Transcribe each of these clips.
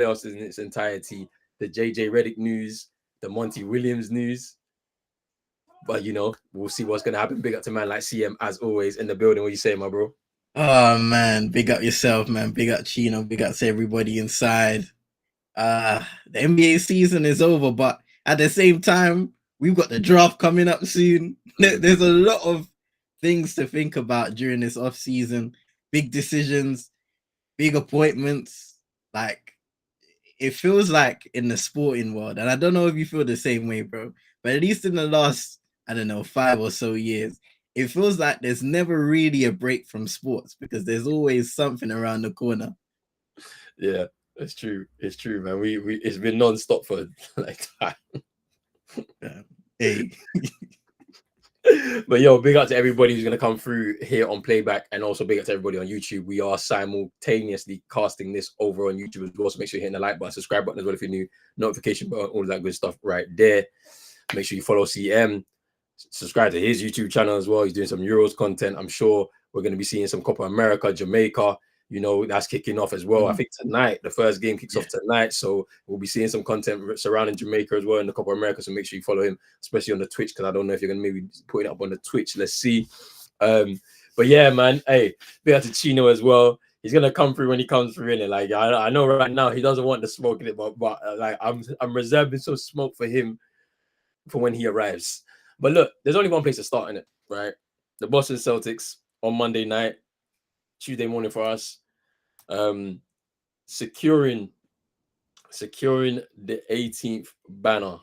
playoffs in its entirety, the JJ Reddick news, the Monty Williams news. But we'll see what's gonna happen. Big up to man like CM as always in the building. What you say, my bro? Oh man, big up yourself, man. Big up Chino. Big up to everybody inside. The NBA season is over, but at the same time, we've got the draft coming up soon. There's a lot of things to think about during this off season. Big decisions, big appointments. Like it feels like in the sporting world, and I don't know if you feel the same way, bro. But at least in the last, I don't know, 5 or so years, it feels like there's never really a break from sports because there's always something around the corner. Yeah, it's true. It's true, man. We it's been non-stop for like time. Hey. But yo, big up to everybody who's gonna come through here on playback, and also big up to everybody on YouTube. We are simultaneously casting this over on YouTube as well. So make sure you're hitting the like button, subscribe button as well if you're new, notification button, all of that good stuff right there. Make sure you follow CM, subscribe to his YouTube channel as well. He's doing some Euros content. I'm sure we're gonna be seeing some Copa America, Jamaica. That's kicking off as well. I think tonight, the first game kicks off tonight. So we'll be seeing some content surrounding Jamaica as well in the Copa America. So make sure you follow him, especially on the Twitch, because I don't know if you're going to maybe put it up on the Twitch. Let's see. But yeah, man. Hey, big up to Chino as well. He's going to come through when he comes through in it. Like, I know right now he doesn't want the smoke in it, but like I'm reserving some smoke for him for when he arrives. But look, there's only one place to start in it, right? The Boston Celtics on Monday night, Tuesday morning for us. Securing the 18th banner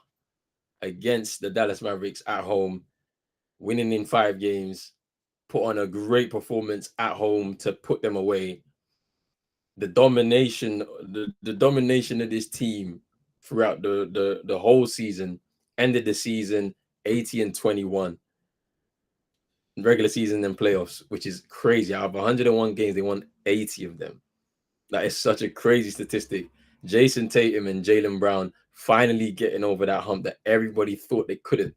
against the Dallas Mavericks at home, winning in 5 games, put on a great performance at home to put them away. The domination of this team throughout the whole season ended the season 80-21. Regular season and playoffs, which is crazy. Out of 101 games, they won 80 of them. That is such a crazy statistic. Jason Tatum and Jaylen Brown finally getting over that hump that everybody thought they couldn't.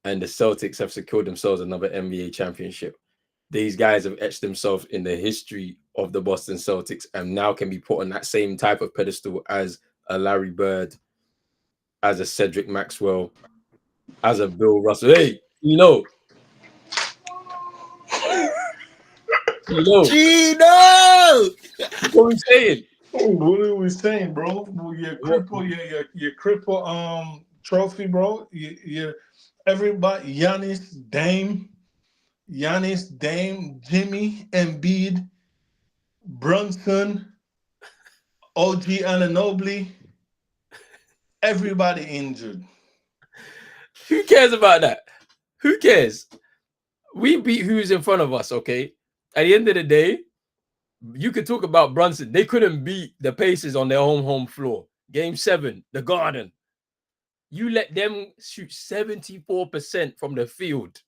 And the Celtics have secured themselves another NBA championship. These guys have etched themselves in the history of the Boston Celtics and now can be put on that same type of pedestal as a Larry Bird, as a Cedric Maxwell, as a Bill Russell. Hey, Gino! What are we saying? Oh, what are we saying, bro? Your cripple trophy, bro. Your everybody, Giannis, Dame, Jimmy, Embiid, Brunson, OG Anunoby, everybody injured. Who cares about that? Who cares? We beat who's in front of us, okay? At the end of the day, you could talk about Brunson. They couldn't beat the Pacers on their home floor. Game 7, the Garden. You let them shoot 74% from the field.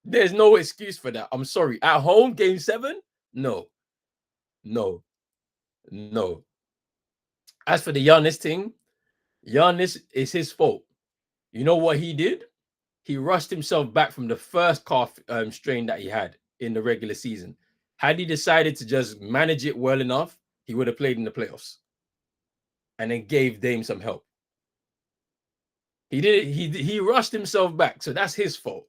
There's no excuse for that. I'm sorry. At home, Game 7? No. As for the Giannis thing, Giannis is his fault. You know what he did? He rushed himself back from the first calf strain that he had in the regular season. Had he decided to just manage it well enough, he would have played in the playoffs and then gave Dame some help. He did. He rushed himself back, so that's his fault.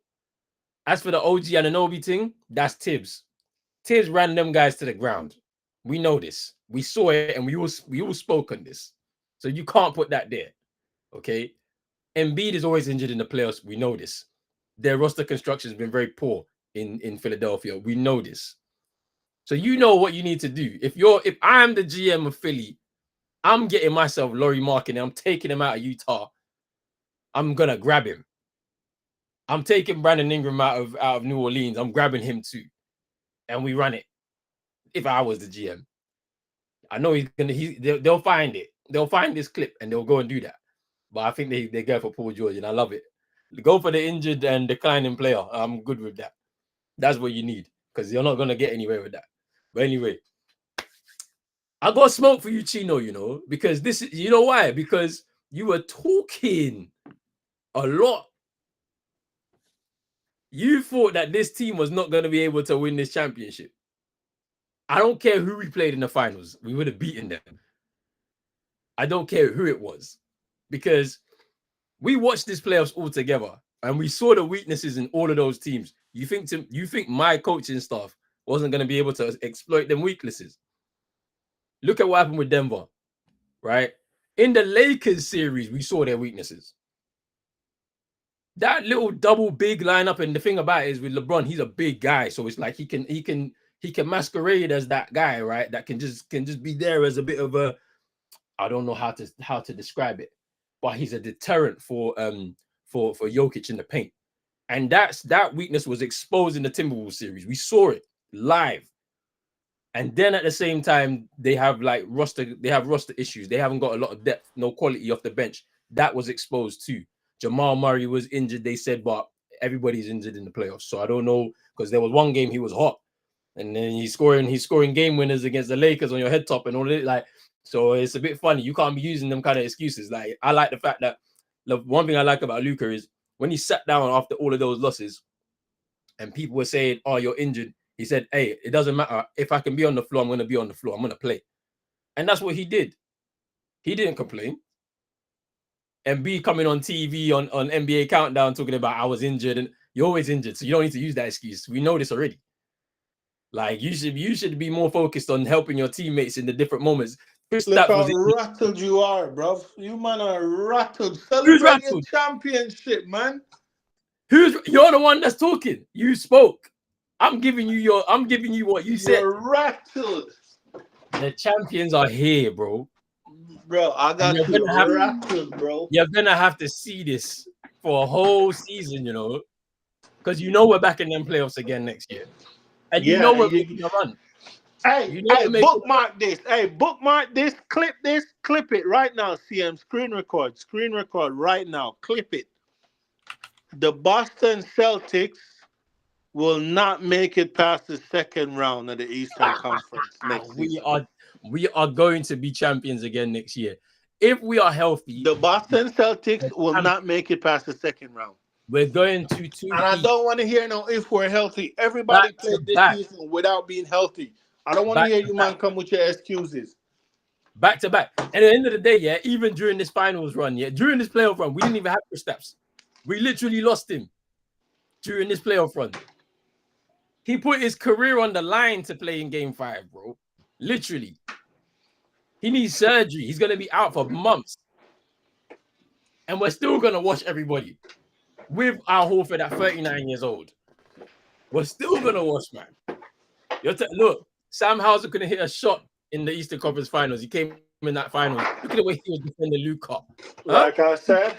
As for the OG Anunoby thing, that's Tibbs. Tibbs ran them guys to the ground. We know this. We saw it, and we all spoke on this. So you can't put that there, okay? Embiid is always injured in the playoffs. We know this. Their roster construction has been very poor in Philadelphia. We know this. So you know what you need to do. If I'm the GM of Philly, I'm getting myself Laurie Markkinen. I'm taking him out of Utah. I'm gonna grab him. I'm taking Brandon Ingram out of New Orleans. I'm grabbing him too, and we run it. If I was the GM, I know they'll find it. They'll find this clip and they'll go and do that. But I think they go for Paul George, and I love it. Go for the injured and declining player. I'm good with that. That's what you need, because you're not gonna get anywhere with that. But anyway, I got smoke for you, Chino, because this is, you know why? Because you were talking a lot. You thought that this team was not going to be able to win this championship. I don't care who we played in the finals. We would have beaten them. I don't care who it was, because we watched this playoffs all together and we saw the weaknesses in all of those teams. You think my coaching staff wasn't going to be able to exploit them weaknesses? Look at what happened with Denver, right? In the Lakers series, we saw their weaknesses. That little double big lineup, and the thing about it is with LeBron, he's a big guy, so it's like he can masquerade as that guy, right? That can just be there as a bit of a, I don't know how to describe it, but he's a deterrent for Jokic in the paint. And that weakness was exposed in the Timberwolves series. We saw it live. And then at the same time, they have roster issues. They haven't got a lot of depth, no quality off the bench. That was exposed too. Jamal Murray was injured, they said, but everybody's injured in the playoffs. So I don't know, because there was one game he was hot, and then he's scoring game winners against the Lakers on your head top and all that. Like, so it's a bit funny. You can't be using them kind of excuses. Like, I like the fact that the one thing I like about Luka is when he sat down after all of those losses, and people were saying, "Oh, you're injured." He said, "Hey, it doesn't matter. If I can be on the floor, I'm going to be on the floor. I'm going to play." And that's what he did. He didn't complain. And B coming on TV on NBA Countdown talking about I was injured, and you're always injured, so you don't need to use that excuse. We know this already. Like, you should be more focused on helping your teammates in the different moments. Look how rattled you are, bro. You man are rattled. Who's Celebrate your rattled? championship, man. You're the one that's talking. You spoke. I'm giving you what you said. You're rattled. The champions are here, bro. Bro, I got you rattled, bro. You're gonna have to see this for a whole season, because we're back in them playoffs again next year, and we're making a run. Hey, bookmark this. Hey, bookmark this. Clip this. Clip it right now. CM, screen record right now. Clip it. The Boston Celtics will not make it past the second round of the Eastern Conference next season. We are going to be champions again next year. If we are healthy, the Boston Celtics will not make it past the second round. We're going to two. And I don't want to hear if we're healthy. Everybody played this season without being healthy. I don't want to hear you, man, come with your excuses. Back to back. At the end of the day, even during this finals run, during this playoff run, we didn't even have Kristaps. We literally lost him during this playoff run. He put his career on the line to play in Game 5, bro. Literally. He needs surgery. He's going to be out for months. And we're still going to watch everybody with our Horford at 39 years old. We're still going to watch, man. Look, Sam Hauser couldn't hit a shot in the Eastern Conference Finals. He came in that final. Look at the way he was defending Luka. Like I said.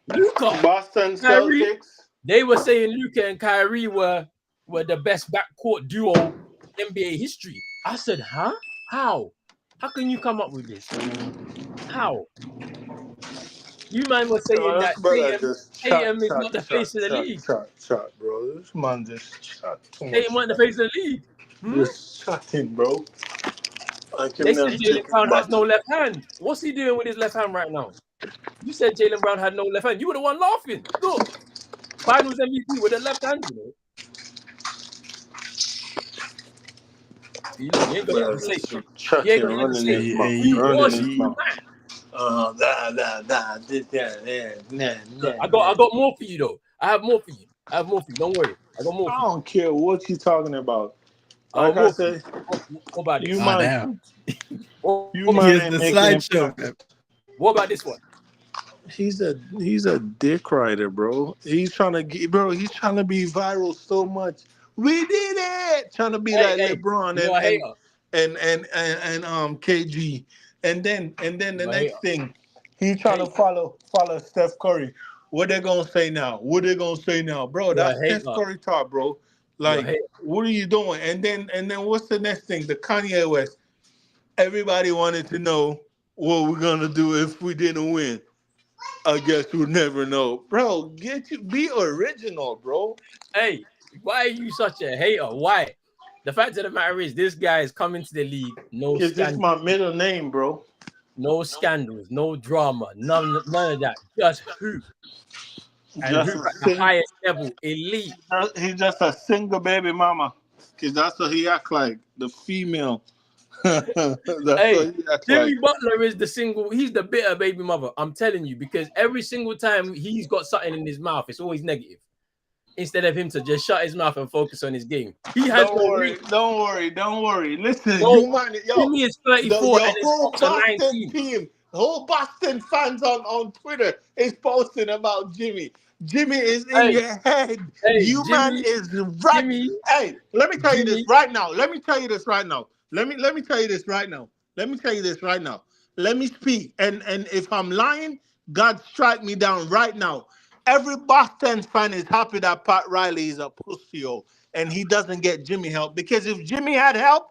Luka. Boston Celtics. They were saying Luka and Kyrie were the best backcourt duo in NBA history. I said, huh? How? How can you come up with this? How? You man was saying that Tatum is not the face of the league. Chat, bro. This man just chat. Tatum wasn't the face of the league. Just chatting, bro. They said Jaylen Brown has no left hand. What's he doing with his left hand right now? You said Jaylen Brown had no left hand. You were the one laughing. Look. Finals MVP with a left hand, You ain't gonna say shit. You ain't gonna say I got more for you though. I have more for you. Don't worry. I got more for you. I don't care what you're talking about. Like I said, what about it? You damn. You might the slideshow. What about this one? He's a dick rider, bro. He's trying to be viral so much. We did it. Trying to be like LeBron and KG. And then the next thing, he's trying to follow Steph Curry. What they gonna say now? Bro? That's Steph Curry talk, bro. Like, what are you doing? And then what's the next thing? The Kanye West. Everybody wanted to know what we're gonna do if we didn't win. I guess we'll never know. Bro, be original, bro. Hey, why are you such a hater? Why? The fact of the matter is, this guy is coming to the league. No scandals. This is my middle name, bro. No scandals, no drama, none of that. Just hoop. And hoop at the highest level, elite. He's just a single baby mama. because that's what he act like. The female. That's Hey, what he act Jimmy like. Butler is he's the bitter baby mother. I'm telling you, because every single time he's got something in his mouth, it's always negative. Instead of him to just shut his mouth and focus on his game. He has Don't worry, don't worry, don't worry. Listen, Yo, you man, Jimmy is 34 your and his whole Bucks are Boston 19. team, the whole Boston fans on Twitter is posting about Jimmy. Jimmy is in your head. You man is right. Hey, let me tell you this right now. Let me tell you this right now. Let me tell you this right now. Let me tell you this right now. Let me speak. And if I'm lying, God strike me down right now. Every Boston fan is happy that Pat Riley is a pussy, and he doesn't get Jimmy help. Because if Jimmy had help,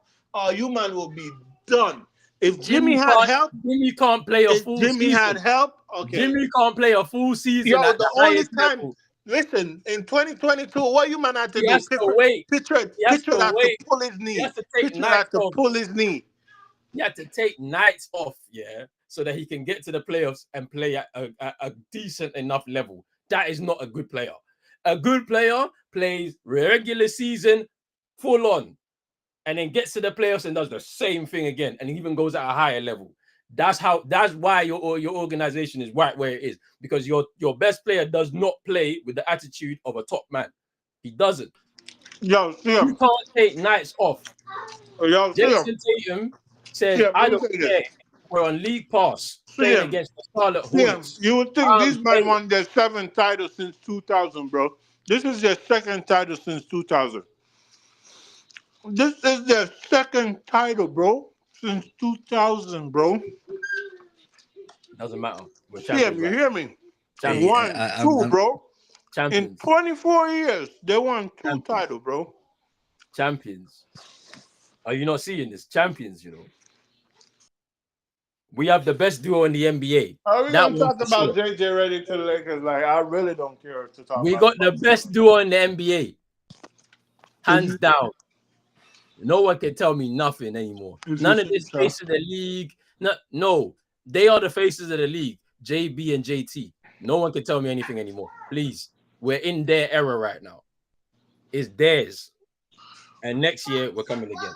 you man will be done. If Jimmy had help, Jimmy can't play a full Jimmy season. had help, okay. Jimmy can't play a full season Yo, at the the only highest time, level. listen, in 2022, what you man had to He do? has to wait. Pitcher He has to had to wait. pull his He knee. has to take Pitcher had nights to off. pull his knee. He had to take nights off, yeah, so that he can get to the playoffs and play at a decent enough level. That is not a good player. A good player plays regular season full on and then gets to the playoffs and does the same thing again and even goes at a higher level. That's why your organization is right where it is, because your best player does not play with the attitude of a top man. He doesn't. Yo, see him. You can't take nights off. Yo, see him. Jason Tatum said, I don't care. We're on league pass playing against the Charlotte Hornets. You would think these men won their 7th title since 2000, bro. This is their 2nd title since 2000. This is their 2nd title, bro, since 2000, bro. Doesn't matter. We're champions. You hear me? Champions. 1, 2, bro. Champions. In 24 years, they won 2 titles, bro. Champions. Are you not seeing this? Champions, you know. We have the best duo in the NBA. Are we going to talk about JJ Reddick to the Lakers? Like, I really don't care to talk about. We got the best duo in the NBA. Hands down. No one can tell me nothing anymore. None of this face of the league. No, they are the faces of the league. JB and JT. No one can tell me anything anymore. Please. We're in their era right now. It's theirs. And next year, we're coming again.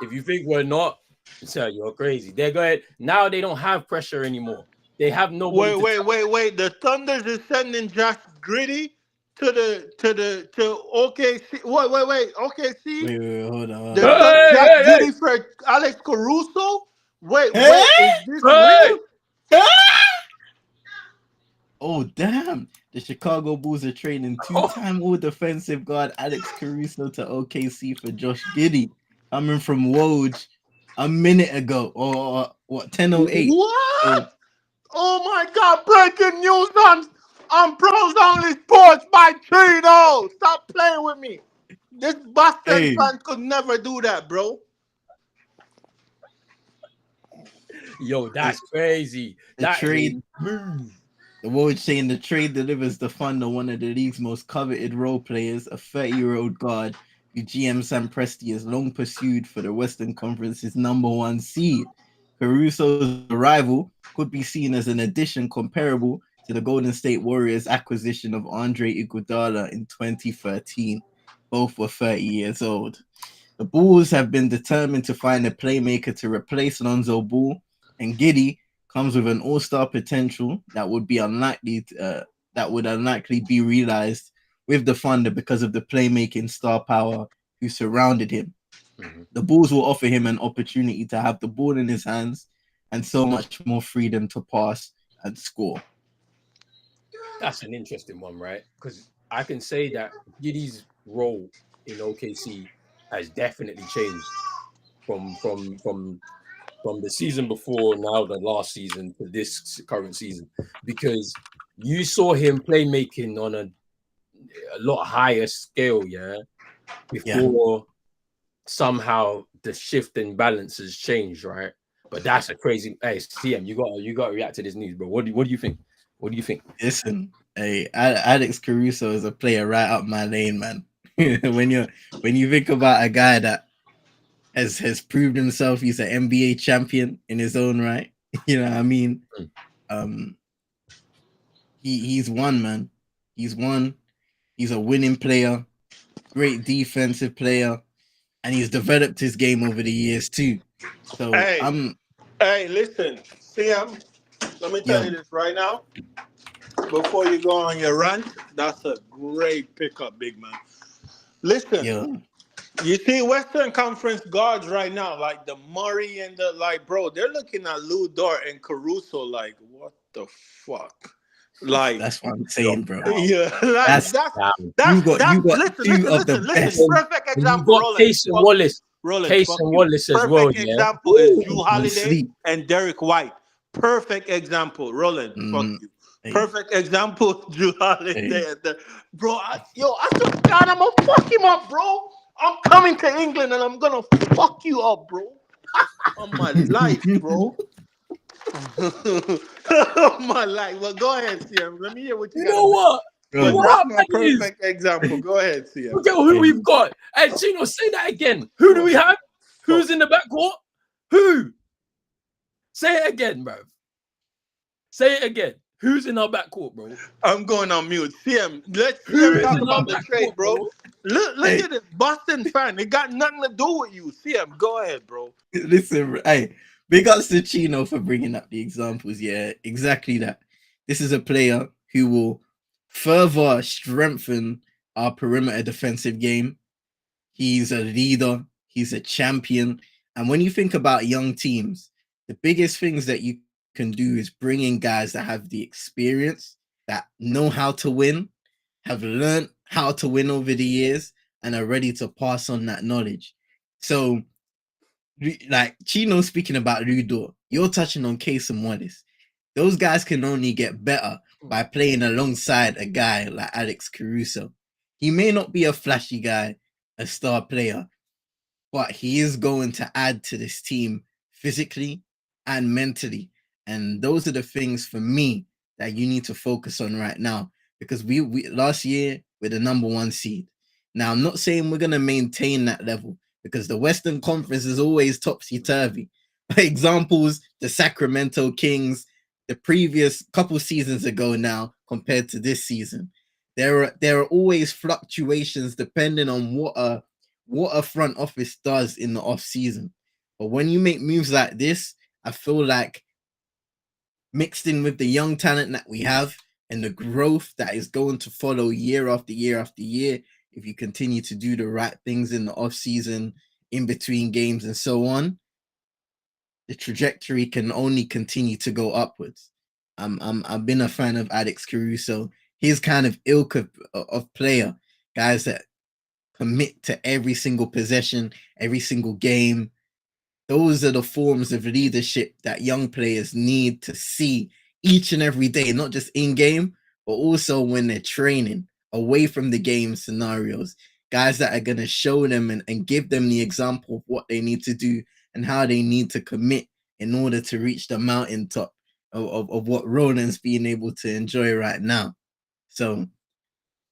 If you think we're not, sir, you're crazy. They're going. Now they don't have pressure anymore. They have no. Wait. The Thunders is sending Josh Gritty to OKC. Wait. OKC. Wait, hold on. Josh Gritty for Alex Caruso. Wait. Is this real? Oh, damn. The Chicago Bulls are trading 2-time all defensive guard Alex Caruso to OKC for Josh Giddey, coming from Woj a minute ago, or what, 10:08. What? Oh my God! Breaking news on Pros Only Sports by Trino. Stop playing with me. This Boston fan could never do that, bro. Yo, that's crazy. The trade. The Woj saying the trade delivers the fund of one of the league's most coveted role players, a 30-year-old guard who GM Sam Presti has long pursued for the Western Conference's #1 seed. Caruso's arrival could be seen as an addition comparable to the Golden State Warriors' acquisition of Andre Iguodala in 2013. Both were 30 years old. The Bulls have been determined to find a playmaker to replace Lonzo Ball, and Giddey comes with an all-star potential that would unlikely be realized with the Thunder because of the playmaking star power who surrounded him. Mm-hmm. The Bulls will offer him an opportunity to have the ball in his hands and so much more freedom to pass and score. That's an interesting one, right? Because I can say that Giddey's role in OKC has definitely changed from the season before, now the last season, to this current season, because you saw him playmaking on a lot higher scale, before somehow the shift in balances changed, right? But that's a crazy. Hey, CM, you got to react to this news, bro. What do you think? What do you think? Listen, hey, Alex Caruso is a player right up my lane, man. when you think about a guy that has proved himself, he's an NBA champion in his own right. You know what I mean? He's won, man. He's won. He's a winning player, great defensive player. and he's developed his game over the years too. So Hey, listen, CM, let me tell you this right now. Before you go on your rant, that's a great pickup, big man. Listen, you see Western Conference guards right now, like the Murray and the bro, they're looking at Lou Dort and Caruso like, what the fuck? Like, that's what I'm saying, bro. Yeah, like that's you got two of the best. Perfect example. You got Case and Wallace. Case and Wallace as well. Perfect example is Drew Holiday and Derek White. Perfect example, Roland. Fuck you. Perfect example, Drew Holiday. Bro, I swear to God, I'm gonna fuck him up, bro. I'm coming to England and I'm gonna fuck you up, bro. On my life, bro. My life. Well, go ahead, CM. Let me hear what you got. You know what? But that's my perfect example. Go ahead, CM. Look at who we've got. Hey, Chino, say that again. Who do we have? Who's in the backcourt? Who? Say it again, bro. Say it again. Who's in our backcourt, bro? I'm going on mute. CM, let's talk about the trade, bro. Look at this Boston fan. It got nothing to do with you. CM, go ahead, bro. Listen, hey, big ups to Chino for bringing up the examples. Yeah, exactly that. This is a player who will further strengthen our perimeter defensive game. He's a leader. He's a champion. And when you think about young teams, the biggest things that you can do is bring in guys that have the experience, that know how to win, have learned how to win over the years, and are ready to pass on that knowledge. So, like Chino speaking about Ludo, you're touching on Case and Wallace. Those guys can only get better by playing alongside a guy like Alex Caruso. He may not be a flashy guy, a star player, but he is going to add to this team physically and mentally. And those are the things for me that you need to focus on right now, because we last year we're the number 1 seed. Now, I'm not saying we're going to maintain that level, because the Western Conference is always topsy-turvy. Examples, the Sacramento Kings, the previous couple seasons ago now compared to this season. There are always fluctuations depending on what a front office does in the off season. But when you make moves like this, I feel like mixed in with the young talent that we have and the growth that is going to follow year after year after year, if you continue to do the right things in the off season, in between games and so on, the trajectory can only continue to go upwards. I've been a fan of Alex Caruso. His kind of ilk of player, guys that commit to every single possession, every single game. Those are the forms of leadership that young players need to see each and every day, not just in game, but also when they're training away from the game scenarios. Guys that are going to show them and give them the example of what they need to do and how they need to commit in order to reach the mountaintop of what Roland's being able to enjoy right now. So,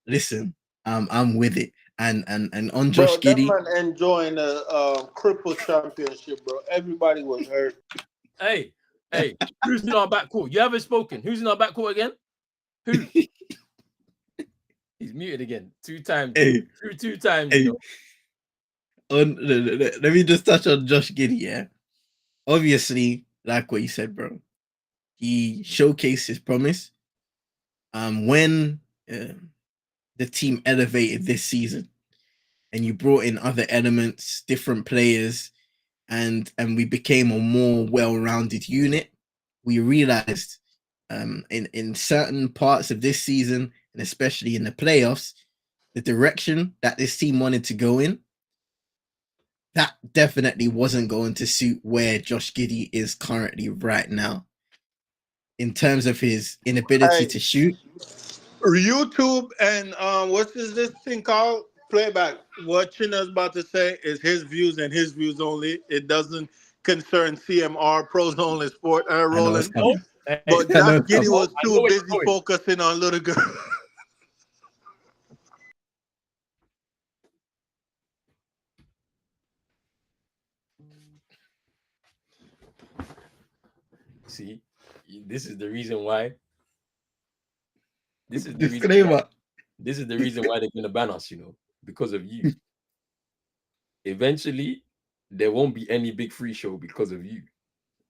listen, I'm with it. And on Josh Giddey, that man enjoying the Cripple Championship, bro. Everybody was hurt. Hey, who's in our backcourt? You haven't spoken. Who's in our backcourt again? Who? He's muted again. 2 times. Hey. Two times. Hey. Let me just touch on Josh Giddey. Yeah, obviously, like what you said, bro. He showcased his promise. When the team elevated this season, and you brought in other elements, different players, and we became a more well-rounded unit, we realized in certain parts of this season, and especially in the playoffs, the direction that this team wanted to go in, that definitely wasn't going to suit where Josh Giddey is currently right now. In terms of his inability to shoot. YouTube and what's this thing called? Playback. What China's about to say is his views and his views only. It doesn't concern CMR, Pros Only Sport, Roland. But Josh Giddey was too busy focusing on little girl. See, this is the reason why. This is the disclaimer. This is the reason why they're gonna ban us, because of you. eventually there won't be any big free show because of you.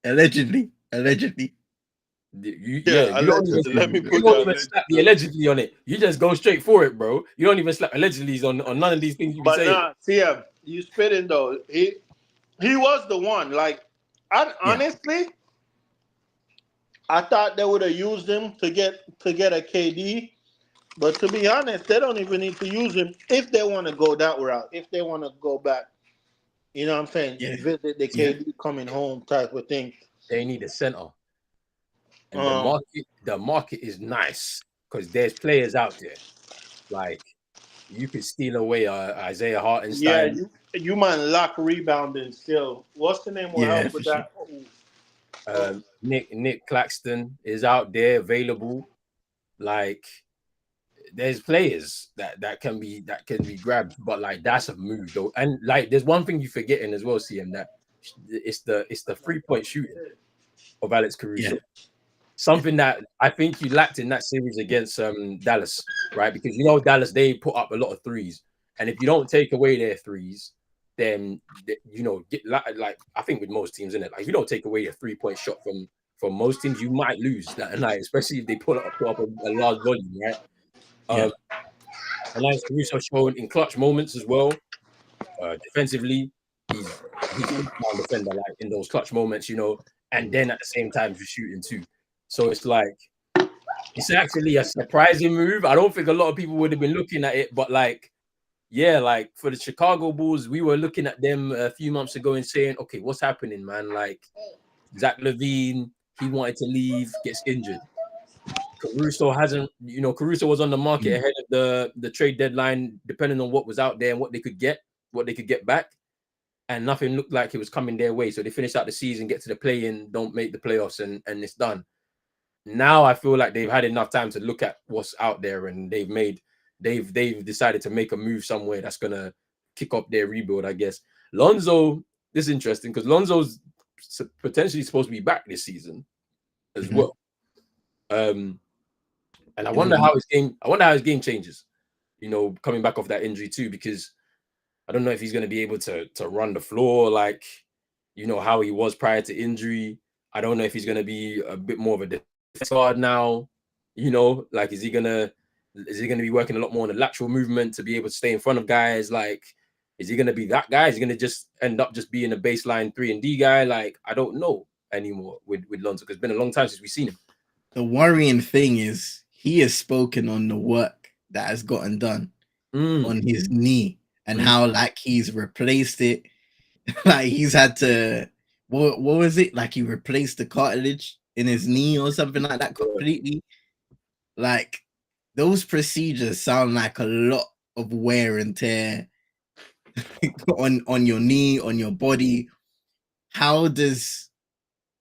Allegedly. You allegedly. Let me put don't that even slap the allegedly on it. You just go straight for it, bro. You don't even slap allegedly on none of these things you be saying. But nah, you spitting though. He was the one. Like, honestly, I thought they would have used him to get a KD. But to be honest, they don't even need to use him if they want to go that route. If they want to go back, you know what I'm saying? Yeah. Visit the KD coming home type of thing. They need a center. And the market is nice because there's players out there. Like, you could steal away Isaiah Hartenstein. Yeah, you might lack rebounding still. What's the name? Will help with that. Nick Claxton is out there available. Like, there's players that can be grabbed, but like that's a move though. And like, there's one thing you're forgetting as well, CM, that it's the 3-point shooting of Alex Caruso. Yeah. Something that I think you lacked in that series against Dallas, right? Because you know Dallas, they put up a lot of threes, and if you don't take away their threes, then you know, like I think with most teams in it, like if you don't take away a 3-point shot from most teams, you might lose that night, especially if they put up a large volume, right? And Alex Caruso showed in clutch moments as well. Defensively, he's a defender, like in those clutch moments, you know, and then at the same time he's shooting too. So it's like, it's actually a surprising move. I don't think a lot of people would have been looking at it, but like, yeah, like for the Chicago Bulls, we were looking at them a few months ago and saying, okay, what's happening, man? Like, Zach LaVine, he wanted to leave, gets injured. Caruso was on the market ahead of the trade deadline, depending on what was out there and what they could get back. And nothing looked like it was coming their way. So they finished out the season, get to the play-in, don't make the playoffs, and it's done. Now I feel like they've had enough time to look at what's out there, and they've decided to make a move somewhere that's gonna kick up their rebuild, I guess. Lonzo, this is interesting because Lonzo's potentially supposed to be back this season as well. And I wonder how his game changes, you know, coming back off that injury too, because I don't know if he's going to be able to run the floor like, you know, how he was prior to injury. I don't know if he's going to be a bit more of a defense guard now, you know, like is he going to be working a lot more on the lateral movement to be able to stay in front of guys? Like, is he going to be that guy? Is he going to just end up just being a baseline 3-and-D guy? Like, I don't know anymore with Lonzo, because it's been a long time since we've seen him. The worrying thing is he has spoken on the work that has gotten done on his knee and how like he's replaced it. Like he's had to, what was it? Like he replaced the cartilage in his knee or something like that completely. Like those procedures sound like a lot of wear and tear on your knee, on your body. How does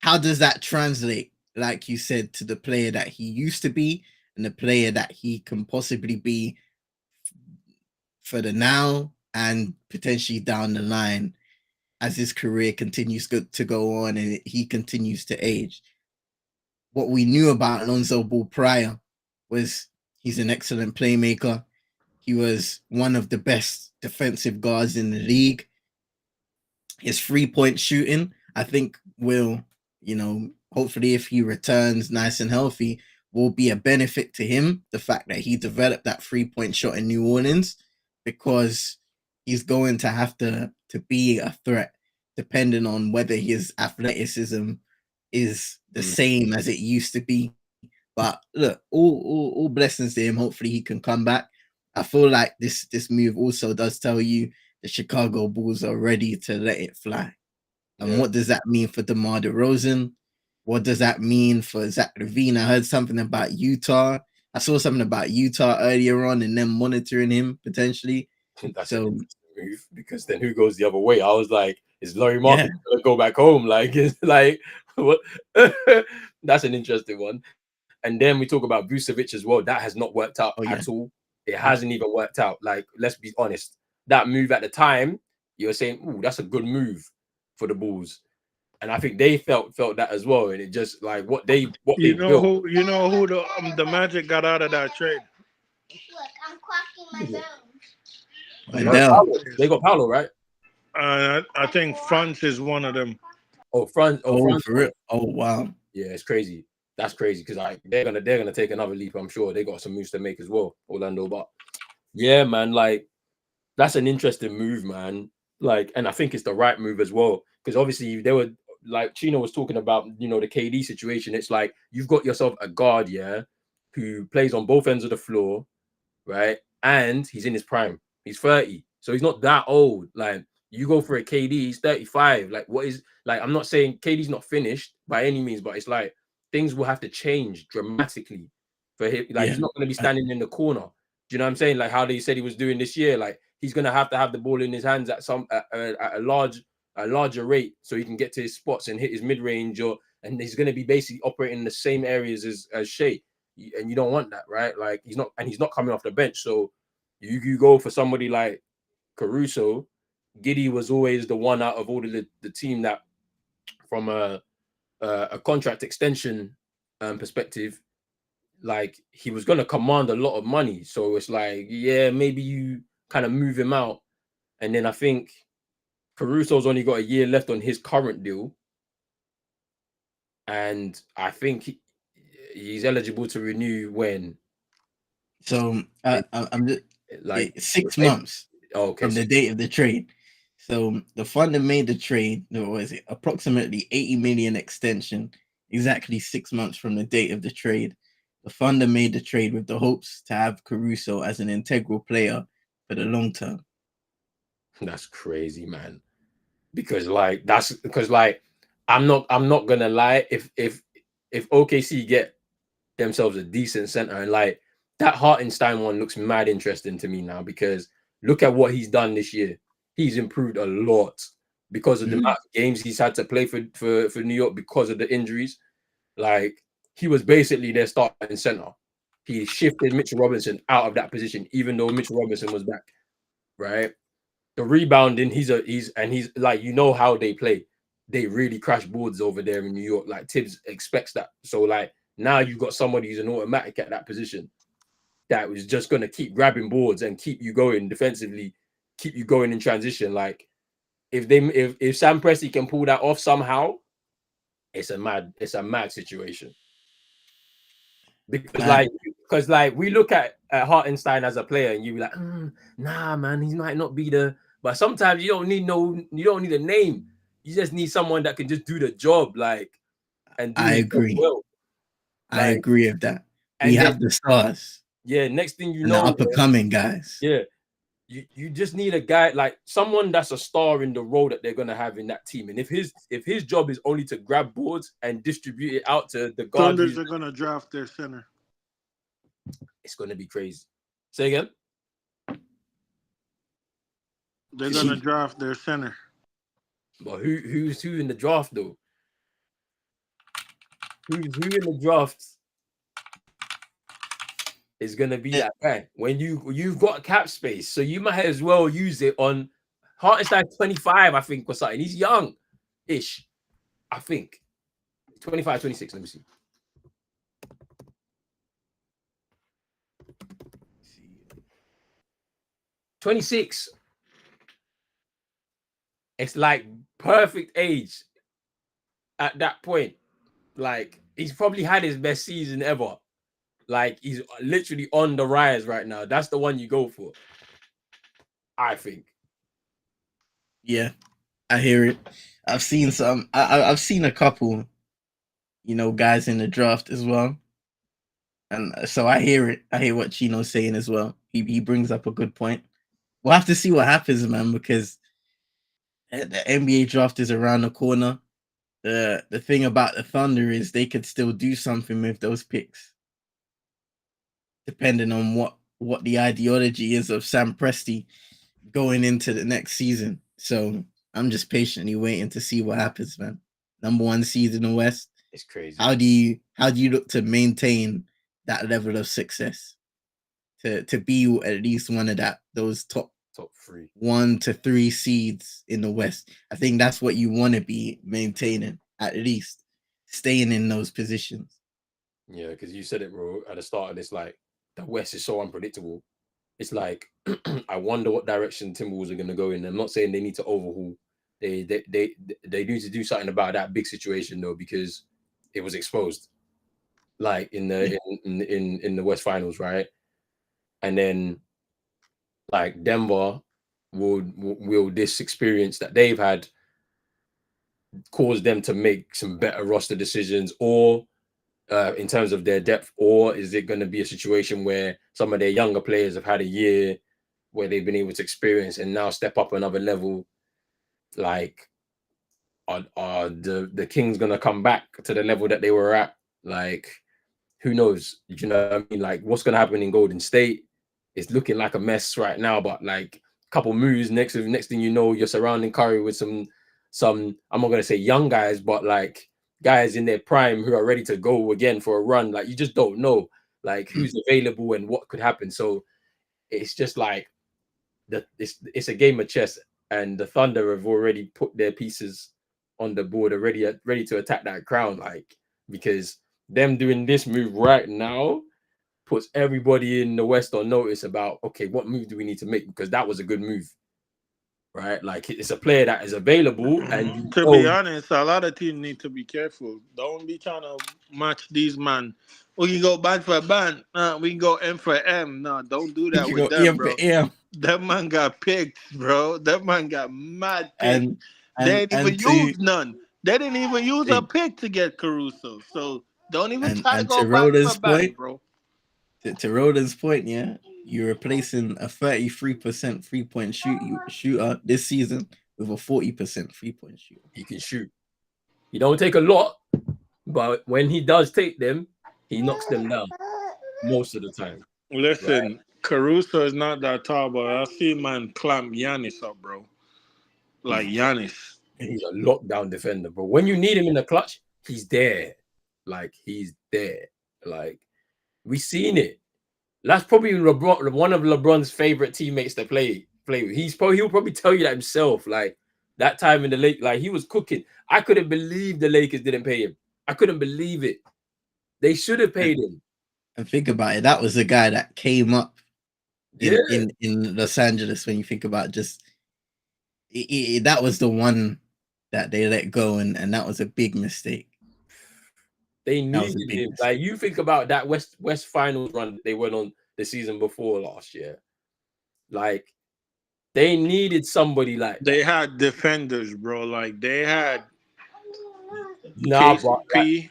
that translate, like you said, to the player that he used to be and the player that he can possibly be for the now and potentially down the line as his career continues to go on and he continues to age? What we knew about Lonzo Ball prior was he's an excellent playmaker. He was one of the best defensive guards in the league. His 3-point shooting, I think, will, you know, hopefully if he returns nice and healthy, will be a benefit to him. The fact that he developed that 3-point shot in New Orleans, because he's going to have to be a threat depending on whether his athleticism is the same as it used to be. But look, all blessings to him. Hopefully he can come back. I feel like this move also does tell you the Chicago Bulls are ready to let it fly. And what does that mean for DeMar DeRozan? What does that mean for Zach LaVine? I heard something about Utah. I saw something about Utah earlier on and them monitoring him potentially. That's a move, because then who goes the other way? I was like, is Laurie Market gonna go back home? Like, it's like what? That's an interesting one. And then we talk about Vucevic as well. That has not worked out at all. It hasn't even worked out. Like, let's be honest. That move at the time, you were saying, "Ooh, that's a good move for the Bulls," and I think they felt that as well. And it just like what they built. Who the Magic got out of that trade? Look, I'm cracking my bones. They got Paolo, right? I think France is one of them. Oh, France. Oh, France. For real? Oh, wow. Yeah, it's crazy. That's crazy because they're gonna take another leap. I'm sure they got some moves to make as well, Orlando. But yeah, man, like that's an interesting move, man. Like, and I think it's the right move as well because obviously they were like Chino was talking about, the KD situation. It's like you've got yourself a guard, yeah, who plays on both ends of the floor, right? And he's in his prime. He's 30, so he's not that old. Like you go for a KD, he's 35. Like what is like? I'm not saying KD's not finished by any means, but it's like things will have to change dramatically for him. Like he's not going to be standing in the corner. Do you know what I'm saying? Like how they said he was doing this year. Like he's going to have the ball in his hands at a larger rate so he can get to his spots and hit his mid range, and he's going to be basically operating in the same areas as Shea. And you don't want that, right? Like he's not coming off the bench. So you go for somebody like Caruso. Giddy was always the one out of all of the team that, from a contract extension perspective, like he was going to command a lot of money. So it's like, yeah, maybe you kind of move him out. And then I think Caruso's only got a year left on his current deal. And I think he's eligible to renew when. So I'm just like 6 months from the date of the trade. So the Thunder made the trade. What is it? Approximately 80 million extension. Exactly 6 months from the date of the trade. The Thunder made the trade with the hopes to have Caruso as an integral player for the long term. That's crazy, man. Because I'm not gonna lie. If OKC get themselves a decent center, and like that Hartenstein one looks mad interesting to me now, because look at what he's done this year. He's improved a lot because of the amount of games he's had to play for New York because of the injuries. Like he was basically their starting center. He shifted Mitchell Robinson out of that position, even though Mitchell Robinson was back, right? The rebounding, he's like, how they play. They really crash boards over there in New York. Like Tibbs expects that. So like now you've got somebody who's an automatic at that position that was just gonna keep grabbing boards and keep you going defensively, keep you going in transition. Like if Sam Presti can pull that off somehow, it's a mad situation. Because we look at Hartenstein as a player and you be like, nah, man, he might not be the. But sometimes you don't need a name. You just need someone that can just do the job, like, and do I agree. Well. Like, I agree with that. We have the stars. Yeah, next thing you and know, the up and coming guys. Yeah, you just need a guy, like someone that's a star in the role that they're gonna have in that team. And if his job is only to grab boards and distribute it out to the guard, Thunders are gonna draft their center. It's gonna be crazy. Say again. They're gonna draft their center. But who's in the draft though? Who in the draft is gonna be that guy? When you've got cap space, so you might as well use it on Hartenstein 25, I think, or something. He's young-ish, I think. 25, 26, let me see. $26. It's like perfect age at that point. Like he's probably had his best season ever. Like he's literally on the rise right now. That's the one you go for, I think. Yeah, I hear it. I've seen some. I've seen a couple, guys in the draft as well. And so I hear it. I hear what Chino's saying as well. He brings up a good point. We'll have to see what happens, man, because the NBA draft is around the corner. The thing about the Thunder is they could still do something with those picks, depending on what the ideology is of Sam Presti going into the next season. So I'm just patiently waiting to see what happens, man. Number 1 seed in the West. It's crazy. How do you look to maintain that level of success? To be at least one of those top 3, 1 to 3 seeds in the West. I think that's what you want to be maintaining, at least staying in those positions. Yeah, because you said it, bro, at the start of this, like the West is so unpredictable. it's like I wonder what direction Timberwolves are going to go in. I'm not saying they need to overhaul. They need to do something about that big situation though, because it was exposed, like in the West Finals, right? And then like Denver will this experience that they've had cause them to make some better roster decisions, or in terms of their depth, or is it going to be a situation where some of their younger players have had a year where they've been able to experience and now step up another level? Like, are the Kings going to come back to the level that they were at? Like, who knows? You know what I mean? Like, what's going to happen in Golden State? It's looking like a mess right now, but like a couple moves, next thing you know, you're surrounding Curry with some I'm not going to say young guys, but like guys in their prime who are ready to go again for a run. Like, you just don't know like who's available and what could happen. So it's just like it's a game of chess, and the Thunder have already put their pieces on the board, already ready to attack that crown. Like, because them doing this move right now puts everybody in the West on notice about, okay, what move do we need to make? Because that was a good move, right? Like, it's a player that is available, and to be honest, a lot of teams need to be careful. Don't be trying to match these man. We can go band for band. We can go M for M. No, don't do that You with go them, EM for bro. EM. That man got picked, bro. That man got mad picked. They didn't even use none. They didn't even use a pick to get Caruso. So don't even try to go band for band, bro. To Rhoda's point, yeah, you're replacing a 33% 3-point shooter this season with a 40% 3-point shooter. He can shoot. He don't take a lot, but when he does take them, he knocks them down most of the time. Listen, right? Caruso is not that tall, but I see man clamp Giannis up, bro. Like Giannis. He's a lockdown defender, bro. When you need him in the clutch, he's there. Like, he's there. Like, we seen it. That's probably LeBron, one of LeBron's favorite teammates to play with. He'll probably tell you that himself. Like, that time in the Lakers, like, he was cooking. I couldn't believe the Lakers didn't pay him. I couldn't believe it. They should have paid him. And think about it. That was the guy that came up in Los Angeles. When you think about just that was the one that they let go, and that was a big mistake. They needed him. Like, you think about that West Finals run they went on the season before last year. Like, they needed somebody like that. They had defenders, bro. Like, they had KCP,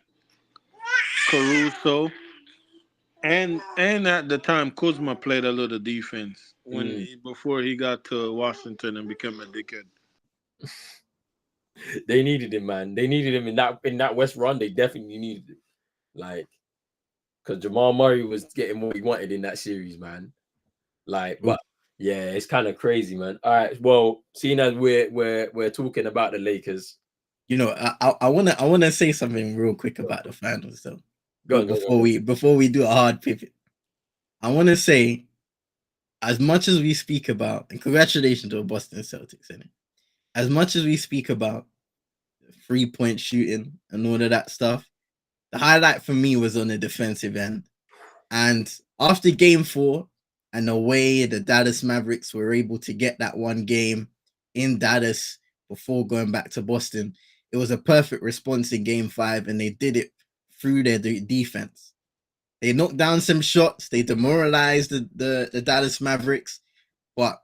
Caruso, and at the time Kuzma played a little defense before he got to Washington and became a dickhead. They needed him, man. They needed him in that West run. They definitely needed it. Like, because Jamal Murray was getting what he wanted in that series, man. Like, but yeah, it's kind of crazy, man. All right, well, seeing as we're talking about the Lakers, you know, I wanna say something real quick about the finals though. Before we do a hard pivot, I want to say, as much as we speak about, and congratulations to Boston Celtics, innit? As much as we speak about 3-point shooting and all of that stuff, the highlight for me was on the defensive end. And after game 4 and the way the Dallas Mavericks were able to get that one game in Dallas before going back to Boston, it was a perfect response in game 5, and they did it through their defense. They knocked down some shots. They demoralized the Dallas Mavericks, but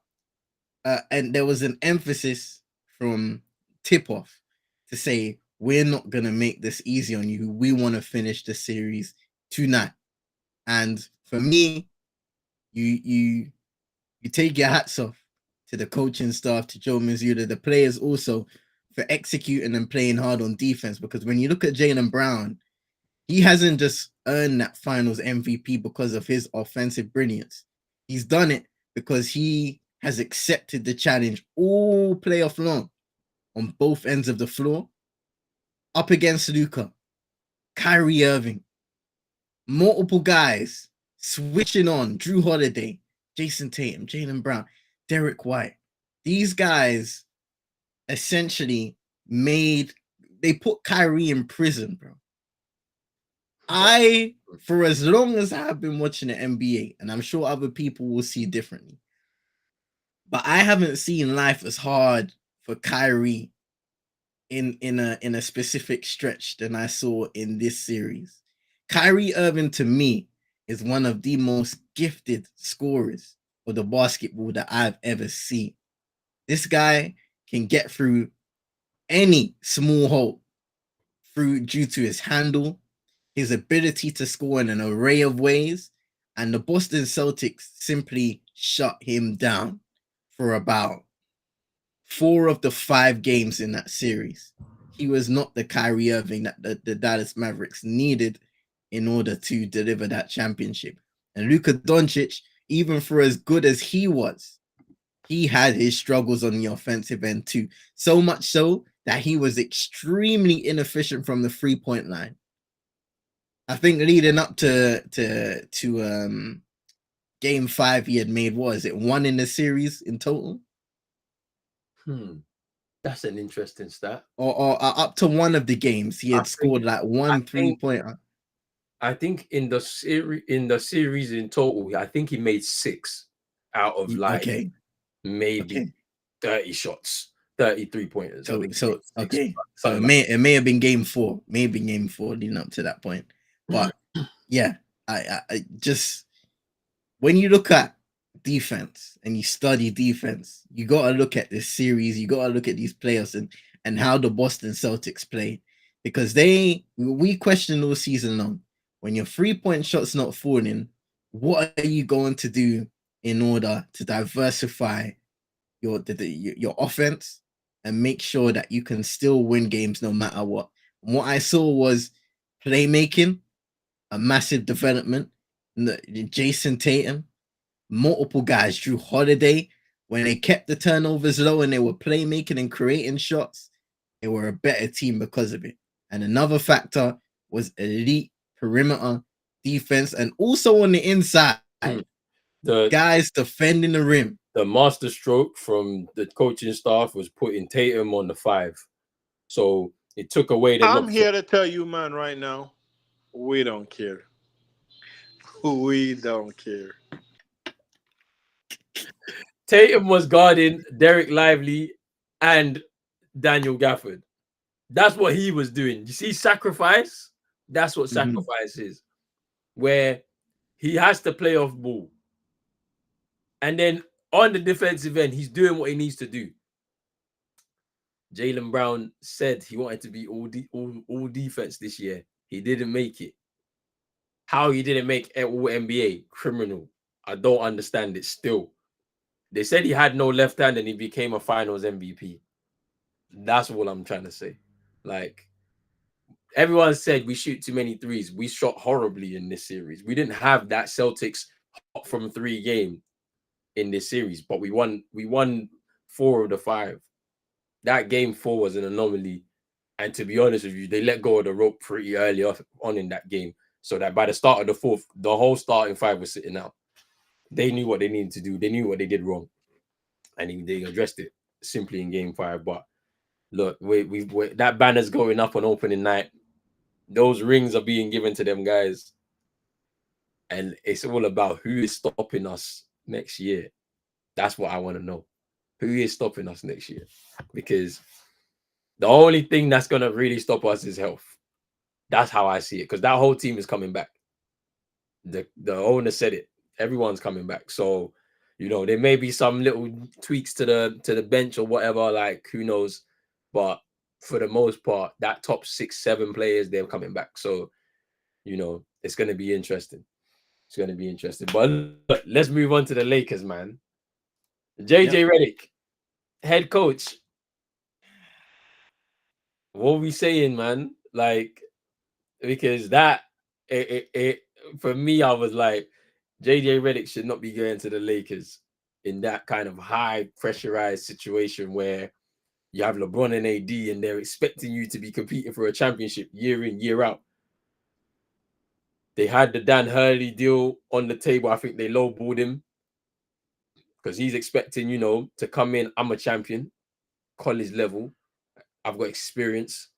and there was an emphasis from tip-off to say, we're not going to make this easy on you. We want to finish the series tonight. And for me, you take your hats off to the coaching staff, to Joe Mazzulla, the players also, for executing and playing hard on defense. Because when you look at Jaylen Brown, he hasn't just earned that finals MVP because of his offensive brilliance. He's done it because he has accepted the challenge all playoff long on both ends of the floor, up against Luka, Kyrie Irving, multiple guys switching on, Drew Holiday, Jason Tatum, Jaylen Brown, Derek White. These guys essentially they put Kyrie in prison, bro. For as long as I've been watching the NBA, and I'm sure other people will see differently, but I haven't seen life as hard for Kyrie in a specific stretch than I saw in this series. Kyrie Irving to me is one of the most gifted scorers of the basketball that I've ever seen. This guy can get through any small hole due to his handle, his ability to score in an array of ways, and the Boston Celtics simply shut him down for about 4 of the 5 games in that series. He was not the Kyrie Irving that the Dallas Mavericks needed in order to deliver that championship. And Luka Doncic, even for as good as he was, he had his struggles on the offensive end too. So much so that he was extremely inefficient from the 3-point line. I think leading up to game 5, he had made, what is it, 1 in the series in total? That's an interesting stat. Or up to 1 of the games, he had scored like 1 3-pointer. I think in the series in total, I think he made 6 out of maybe 30 shots, 33 pointers. So it may have been game 4, maybe game 4 leading up to that point. But yeah, I just, when you look at defense and you study defense, you got to look at this series, you got to look at these players and how the Boston Celtics play, because we question all season long, when your 3-point shot's not falling, what are you going to do in order to diversify your offense and make sure that you can still win games no matter what? And what I saw was playmaking, a massive development. Jason Tatum, multiple guys, Drew Holiday, when they kept the turnovers low and they were playmaking and creating shots, they were a better team because of it. And another factor was elite perimeter defense, and also on the inside, the guys defending the rim. The master stroke from the coaching staff was putting Tatum on the 5. So it took away the... I'm here to tell you, man, right now, we don't care. We don't care. Tatum was guarding Derek Lively and Daniel Gafford. That's what he was doing. You see, sacrifice? That's what sacrifice is. Where he has to play off ball. And then on the defensive end, he's doing what he needs to do. Jaylen Brown said he wanted to be all defense this year. He didn't make it. How he didn't make all NBA? Criminal. I don't understand it still. They said he had no left hand and he became a finals MVP. That's all I'm trying to say. Like, everyone said we shoot too many threes. We shot horribly in this series. We didn't have that Celtics hot from 3 game in this series, but we won 4 of the 5. That game 4 was an anomaly. And to be honest with you, they let go of the rope pretty early on in that game. So that by the start of the 4th, the whole starting 5 was sitting out. They knew what they needed to do. They knew what they did wrong. And they addressed it simply in game 5. But look, that banner's going up on opening night. Those rings are being given to them guys. And it's all about who is stopping us next year. That's what I want to know. Who is stopping us next year? Because the only thing that's going to really stop us is health. That's how I see it. Because that whole team is coming back. The owner said it. Everyone's coming back. So, there may be some little tweaks to the bench or whatever, like who knows. But for the most part, that top 6, 7 players, they're coming back. So, it's going to be interesting. It's going to be interesting. But look, let's move on to the Lakers, man. JJ Reddick, head coach. What are we saying, man? Like, because for me, I was like, JJ Reddick should not be going to the Lakers in that kind of high pressurized situation where you have LeBron and AD and they're expecting you to be competing for a championship year in, year out. They had the Dan Hurley deal on the table. I think they lowballed him because he's expecting, to come in. I'm a champion, college level. I've got experience.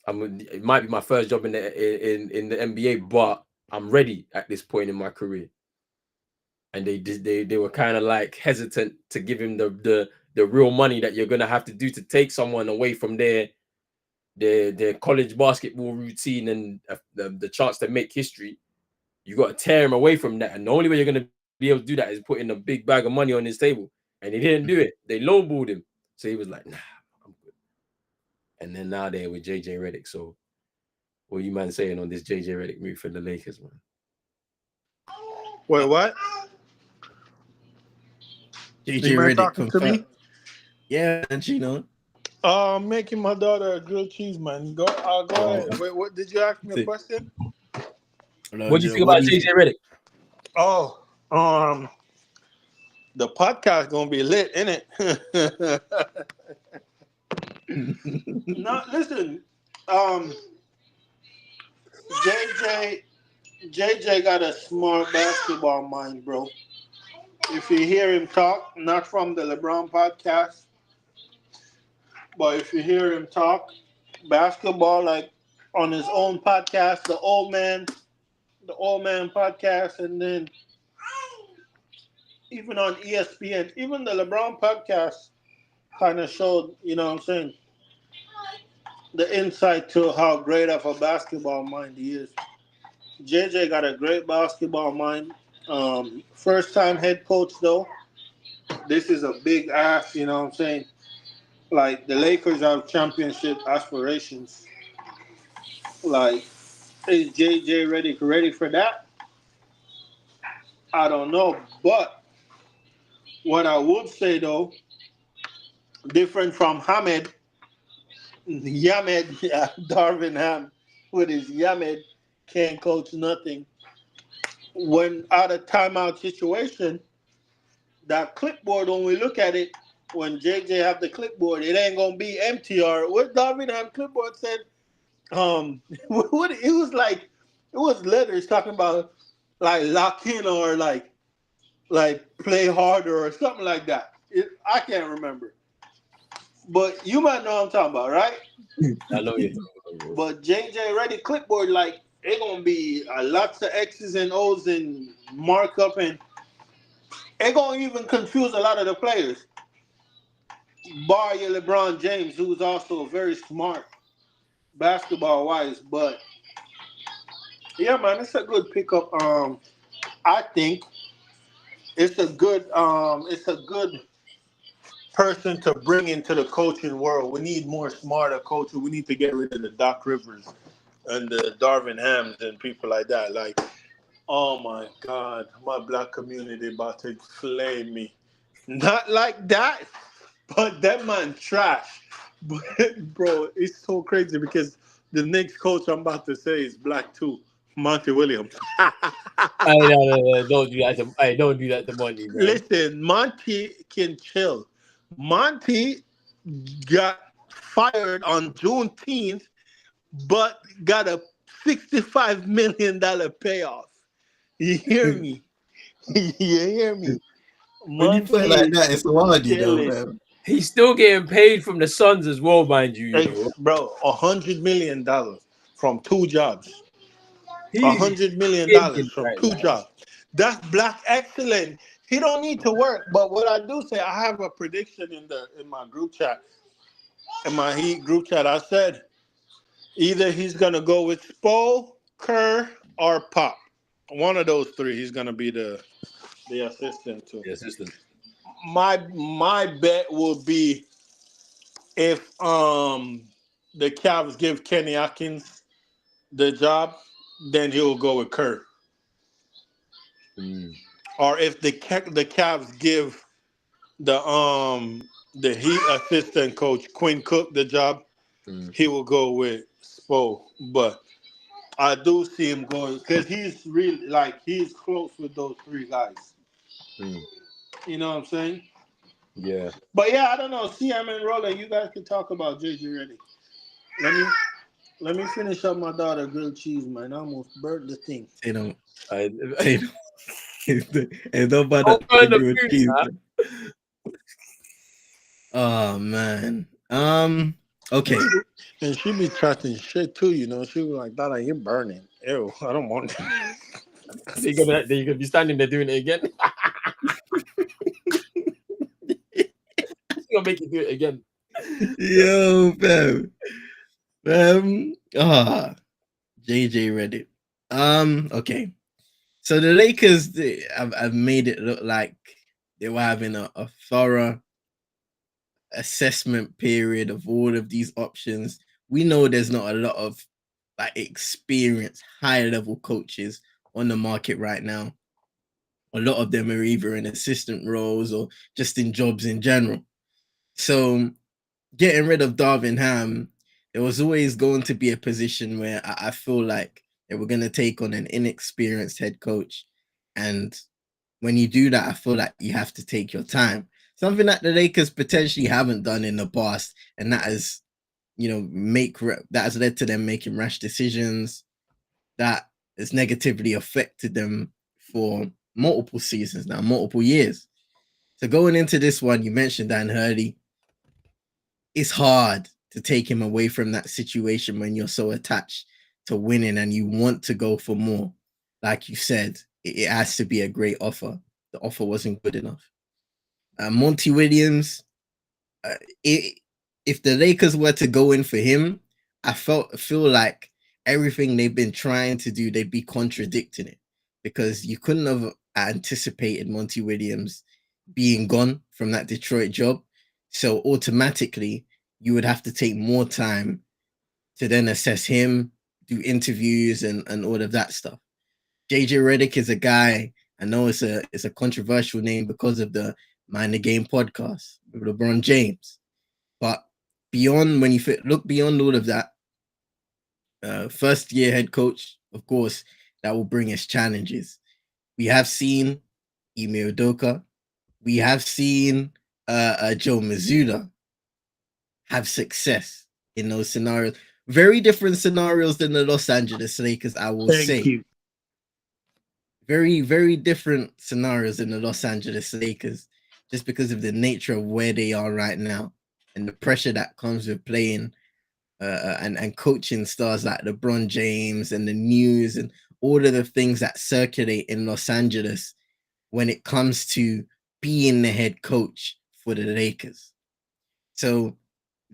It might be my first job in the NBA, but I'm ready at this point in my career. And they were kind of like hesitant to give him the real money that you're gonna have to do to take someone away from their college basketball routine and the chance to make history. You got to tear him away from that, and the only way you're gonna be able to do that is putting a big bag of money on his table. And he didn't do it. They lowballed him, so he was like, "Nah, I'm good." And then now they're with JJ Reddick. So, what are you man saying on this JJ Reddick move for the Lakers, man? Wait, what? JJ Reddick confirmed. Yeah, and I'm making my daughter a grilled cheese, man. Go ahead. Wait, what did you ask me a question? What do you think about JJ Reddick? Oh, the podcast gonna be lit, innit? No, listen. JJ got a smart basketball mind, bro. If you hear him talk, not from the LeBron podcast, but if you hear him talk basketball, like on his own podcast, the old man podcast, and then even on ESPN, even the LeBron podcast kind of showed, you know what I'm saying, the insight to how great of a basketball mind he is. JJ got a great basketball mind. First time head coach though. This is a big ask, you know what I'm saying? Like the Lakers have championship aspirations. Like, is JJ ready for that? I don't know. But what I would say though, different from Yamed, Darvin Ham with his Yamed can't coach nothing. When out of timeout situation, that clipboard, when we look at it, when JJ have the clipboard, it ain't gonna be empty. Or what Darvin Ham clipboard said, what it was like, it was letters talking about like lock in or like play harder or something like that. I can't remember. But you might know what I'm talking about, right? I know you. But JJ Reddick clipboard, like, it gonna be lots of X's and O's and markup, and it gonna even confuse a lot of the players. Bar your LeBron James, who's also very smart basketball wise. But yeah, man, it's a good pickup. I think it's a good person to bring into the coaching world. We need more smarter coaches. We need to get rid of the Doc Rivers and the Darvin Hams and people like that. Like, oh my God, my black community about to flame me. Not like that, but that man trash. But, bro, it's so crazy because the next coach I'm about to say is black too, Monty Williams. No, don't do that. Don't do that to Monty, bro. Listen, Monty can chill. Monty got fired on Juneteenth, but got a $65 million payoff. You hear me? You hear me? When you put it like that, it's hard, you know, man. He's still getting paid from the Suns as well, mind you. Bro, $100 million from 2 jobs. $100 million from right 2 now. jobs. That's black excellent. He don't need to work. But what I do say, I have a prediction in my group chat. In my Heat group chat, I said either he's gonna go with Spo, Kerr, or Pop. One of those 3, he's gonna be the assistant to. The assistant. My bet would be if the Cavs give Kenny Atkins the job, then he'll go with Kerr. Or if the Cavs give the Heat assistant coach Quinn Cook the job, he will go with Spo. But I do see him going because he's really he's close with those 3 guys. You know what I'm saying? Yeah. But yeah, I don't know. CM and Roland, you guys can talk about JJ Reddick. Let me finish up my daughter grilled cheese, man. I almost burnt the thing. You know, and nobody grilled cheese. Oh man. Okay. And she be chatting shit too, you know. She was like, "That you're burning. Ew, I don't want that." You're gonna be standing there doing it again. She's gonna make you do it again. Yo, fam. JJ Reddick. Okay. So the Lakers, I've made it look like they were having a thorough assessment period of all of these options. We know there's not a lot of like experienced high level coaches on the market right now. A lot of them are either in assistant roles or just in jobs in general. So getting rid of Darvin Ham, there was always going to be a position where I feel like they were going to take on an inexperienced head coach. And when you do that, I feel like you have to take your time. Something that the Lakers potentially haven't done in the past, and that has, that has led to them making rash decisions that has negatively affected them for multiple seasons now, multiple years. So going into this one, you mentioned Dan Hurley. It's hard to take him away from that situation when you're so attached to winning and you want to go for more. Like you said, it has to be a great offer. The offer wasn't good enough. Monty Williams, if the Lakers were to go in for him, I feel like everything they've been trying to do, they'd be contradicting it, because you couldn't have anticipated Monty Williams being gone from that Detroit job. So automatically, you would have to take more time to then assess him, do interviews and all of that stuff. JJ Reddick is a guy, I know it's a controversial name because of the Mind the Game podcast with LeBron James. But beyond, when you look beyond all of that, first year head coach, of course, that will bring us challenges. We have seen Ime Udoka. We have seen Joe Mazzulla have success in those scenarios. Very different scenarios than the Los Angeles Lakers, I will say. Thank you. Very, very different scenarios in the Los Angeles Lakers, just because of the nature of where they are right now and the pressure that comes with playing and coaching stars like LeBron James and the news and all of the things that circulate in Los Angeles when it comes to being the head coach for the Lakers. So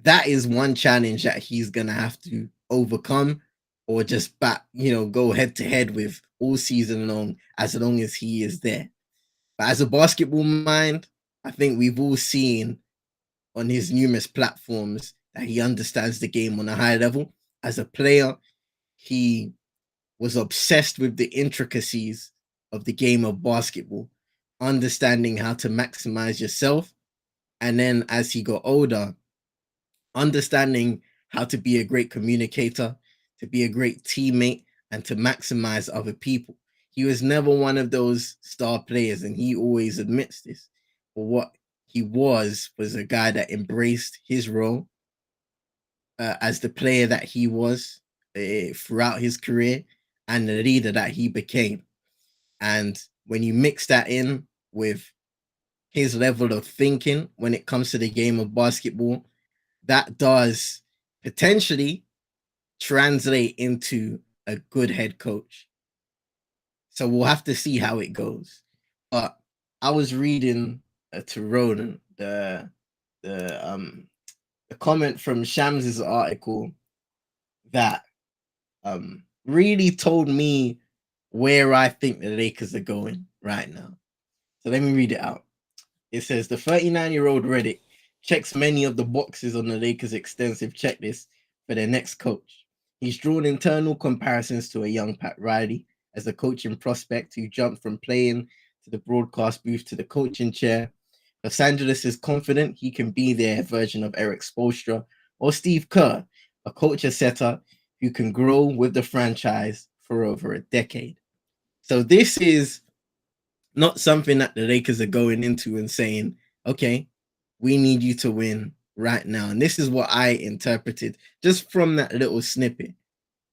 that is one challenge that he's going to have to overcome, or just go head to head with all season long, as long as he is there. But as a basketball mind, I think we've all seen on his numerous platforms that he understands the game on a high level. As a player, he was obsessed with the intricacies of the game of basketball, understanding how to maximize yourself. And then as he got older, understanding how to be a great communicator, to be a great teammate, and to maximize other people. He was never one of those star players, and he always admits this. But what he was a guy that embraced his role as the player that he was throughout his career and the leader that he became. And when you mix that in with his level of thinking when it comes to the game of basketball, that does potentially translate into a good head coach. So we'll have to see how it goes. But I was reading to Ronan the comment from Shams's article that really told me where I think the Lakers are going right now. So let me read it out. It says the 39-year-old Reddick checks many of the boxes on the Lakers' extensive checklist for their next coach. He's drawn internal comparisons to a young Pat Riley as a coaching prospect who jumped from playing to the broadcast booth to the coaching chair. Los Angeles is confident he can be their version of Eric Spoelstra or Steve Kerr, a culture setter who can grow with the franchise for over a decade. So this is not something that the Lakers are going into and saying, okay, we need you to win right now. And this is what I interpreted just from that little snippet.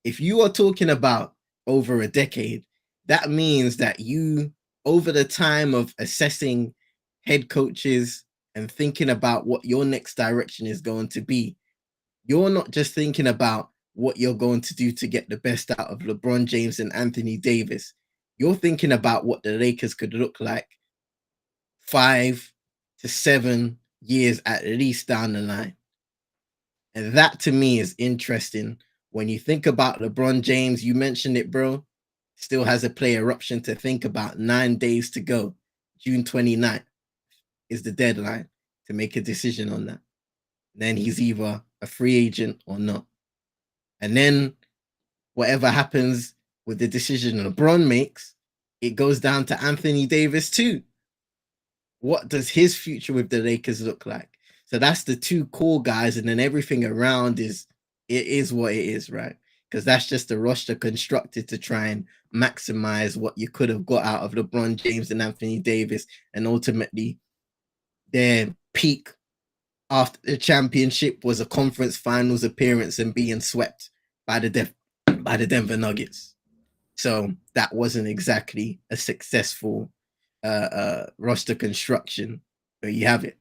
If you are talking about over a decade, that means that you, over the time of assessing head coaches and thinking about what your next direction is going to be, you're not just thinking about what you're going to do to get the best out of LeBron James and Anthony Davis. You're thinking about what the Lakers could look like 5 to 7 years at least down the line. And that to me is interesting. When you think about LeBron James, you mentioned it, bro, still has a player option to think about. 9 days to go. June 29th is the deadline to make a decision on that. Then he's either a free agent or not. And then whatever happens with the decision LeBron makes, it goes down to Anthony Davis too. What does his future with the Lakers look like? So that's the two core guys, and then everything around is what it is, right? Because that's just the roster constructed to try and maximize what you could have got out of LeBron James and Anthony Davis, and ultimately their peak after the championship was a conference finals appearance and being swept by the Denver Nuggets. So that wasn't exactly a successful roster construction, but you have it.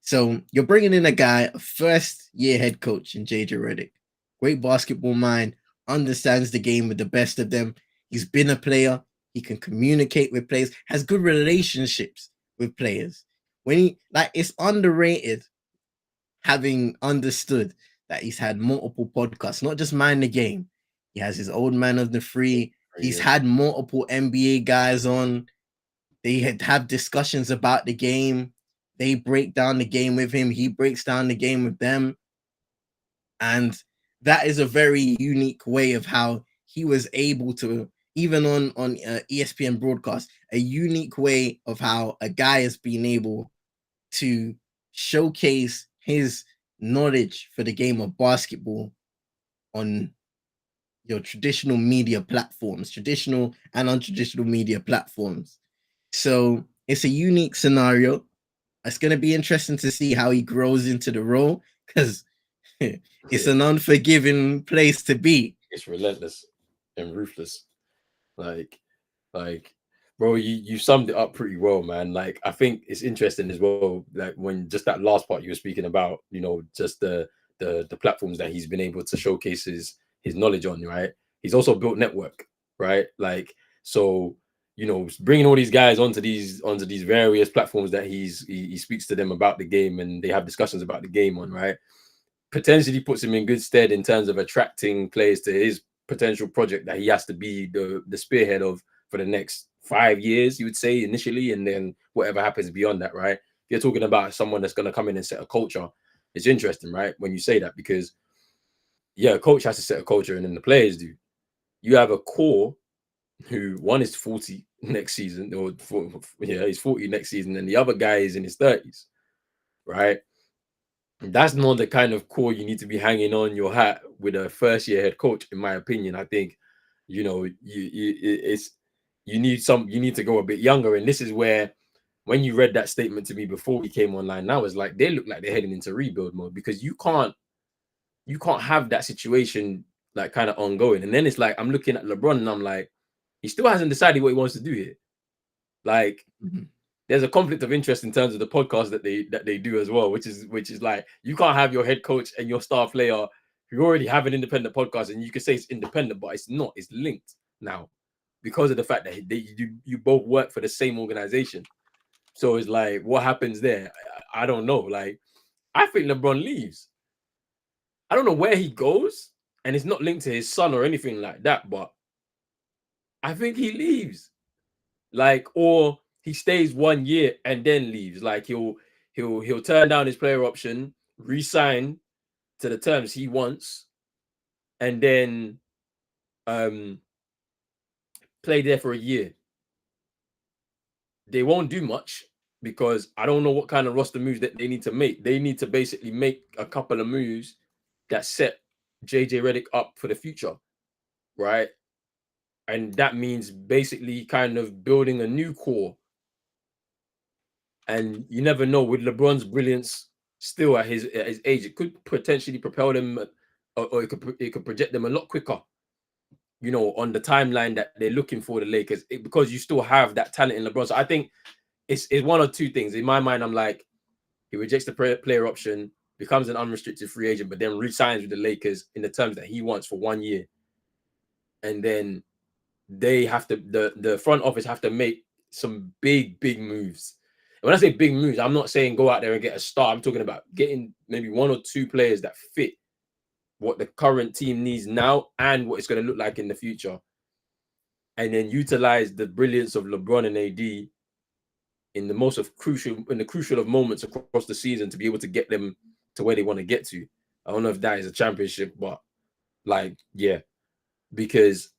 So you're bringing in a guy, a first-year head coach in JJ Reddick. Great basketball mind, understands the game with the best of them. He's been a player. He can communicate with players, has good relationships with players. It's underrated having understood that he's had multiple podcasts, not just Mind the Game. He has his Old Man of the Free. He's had multiple NBA guys on. They have discussions about the game. They break down the game with him. He breaks down the game with them. And that is a very unique way of how he was able to, even on ESPN broadcast, a unique way of how a guy has been able to showcase his knowledge for the game of basketball on your traditional media platforms, traditional and untraditional media platforms. So it's a unique scenario. It's going to be interesting to see how he grows into the role, because it's an unforgiving place to be. It's relentless and ruthless. Like, bro, you summed it up pretty well, man. Like, I think it's interesting as well, like when just that last part you were speaking about, just the platforms that he's been able to showcase his knowledge on, right? He's also built network, right? Like, so bringing all these guys onto these various platforms that he speaks to them about the game, and they have discussions about the game on, right? Potentially puts him in good stead in terms of attracting players to his potential project that he has to be the spearhead of for the next 5 years, you would say initially, and then whatever happens beyond that, right? If you're talking about someone that's going to come in and set a culture, it's interesting, right, when you say that, because a coach has to set a culture, and then the players do. You have a core who one is 40 next season, he's 40 next season, and the other guy is in his 30s, right? That's not the kind of core you need to be hanging on your hat with a first-year head coach, in my opinion. I think, you need to go a bit younger, and this is where, when you read that statement to me before we came online, I was like, they look like they're heading into rebuild mode, because you can't have that situation like kind of ongoing. And then it's like, I'm looking at LeBron and I'm like, he still hasn't decided what he wants to do here. Like, there's a conflict of interest in terms of the podcast that they do as well, which is like, you can't have your head coach and your star player who already have an independent podcast, and you can say it's independent, but it's not. It's linked now because of the fact that you both work for the same organization. So it's like, what happens there? I don't know. Like, I think LeBron leaves. I don't know where he goes, and it's not linked to his son or anything like that, but I think he leaves. Like, or he stays 1 year and then leaves. Like, he'll turn down his player option, re-sign to the terms he wants, and then play there for a year. They won't do much, because I don't know what kind of roster moves that they need to make. They need to basically make a couple of moves that set JJ Reddick up for the future, right? And that means basically kind of building a new core. And you never know, with LeBron's brilliance still at his age, it could potentially propel them, or it could project them a lot quicker, on the timeline that they're looking for the Lakers, because you still have that talent in LeBron. So I think it's one or two things. In my mind, I'm like, he rejects the player option, becomes an unrestricted free agent, but then re-signs with the Lakers in the terms that he wants for 1 year, and then they have to the front office have to make some big moves. And when I say big moves, I'm not saying go out there and get a star. I'm talking about getting maybe 1 or 2 players that fit what the current team needs now and what it's going to look like in the future, and then utilize the brilliance of LeBron and AD in the crucial of moments across the season to be able to get them to where they want to get to. I don't know if that is a championship, but like, yeah, because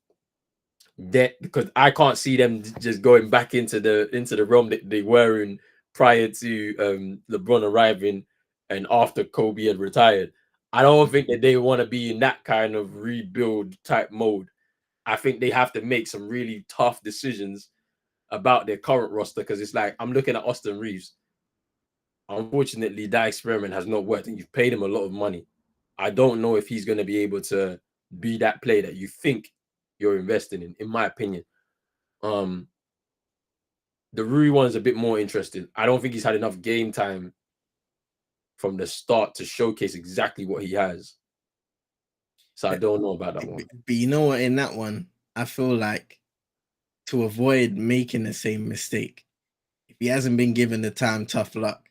I can't see them just going back into the realm that they were in prior to LeBron arriving and after Kobe had retired. I don't think that they want to be in that kind of rebuild type mode. I think they have to make some really tough decisions about their current roster, because it's like, I'm looking at Austin Reeves. Unfortunately, that experiment has not worked, and you've paid him a lot of money. I don't know if he's going to be able to be that player that you think you're investing in my opinion. The Rui one is a bit more interesting. I don't think he's had enough game time from the start to showcase exactly what he has. So I don't know about that one. But you know what? In that one, I feel like to avoid making the same mistake, if he hasn't been given the time, tough luck.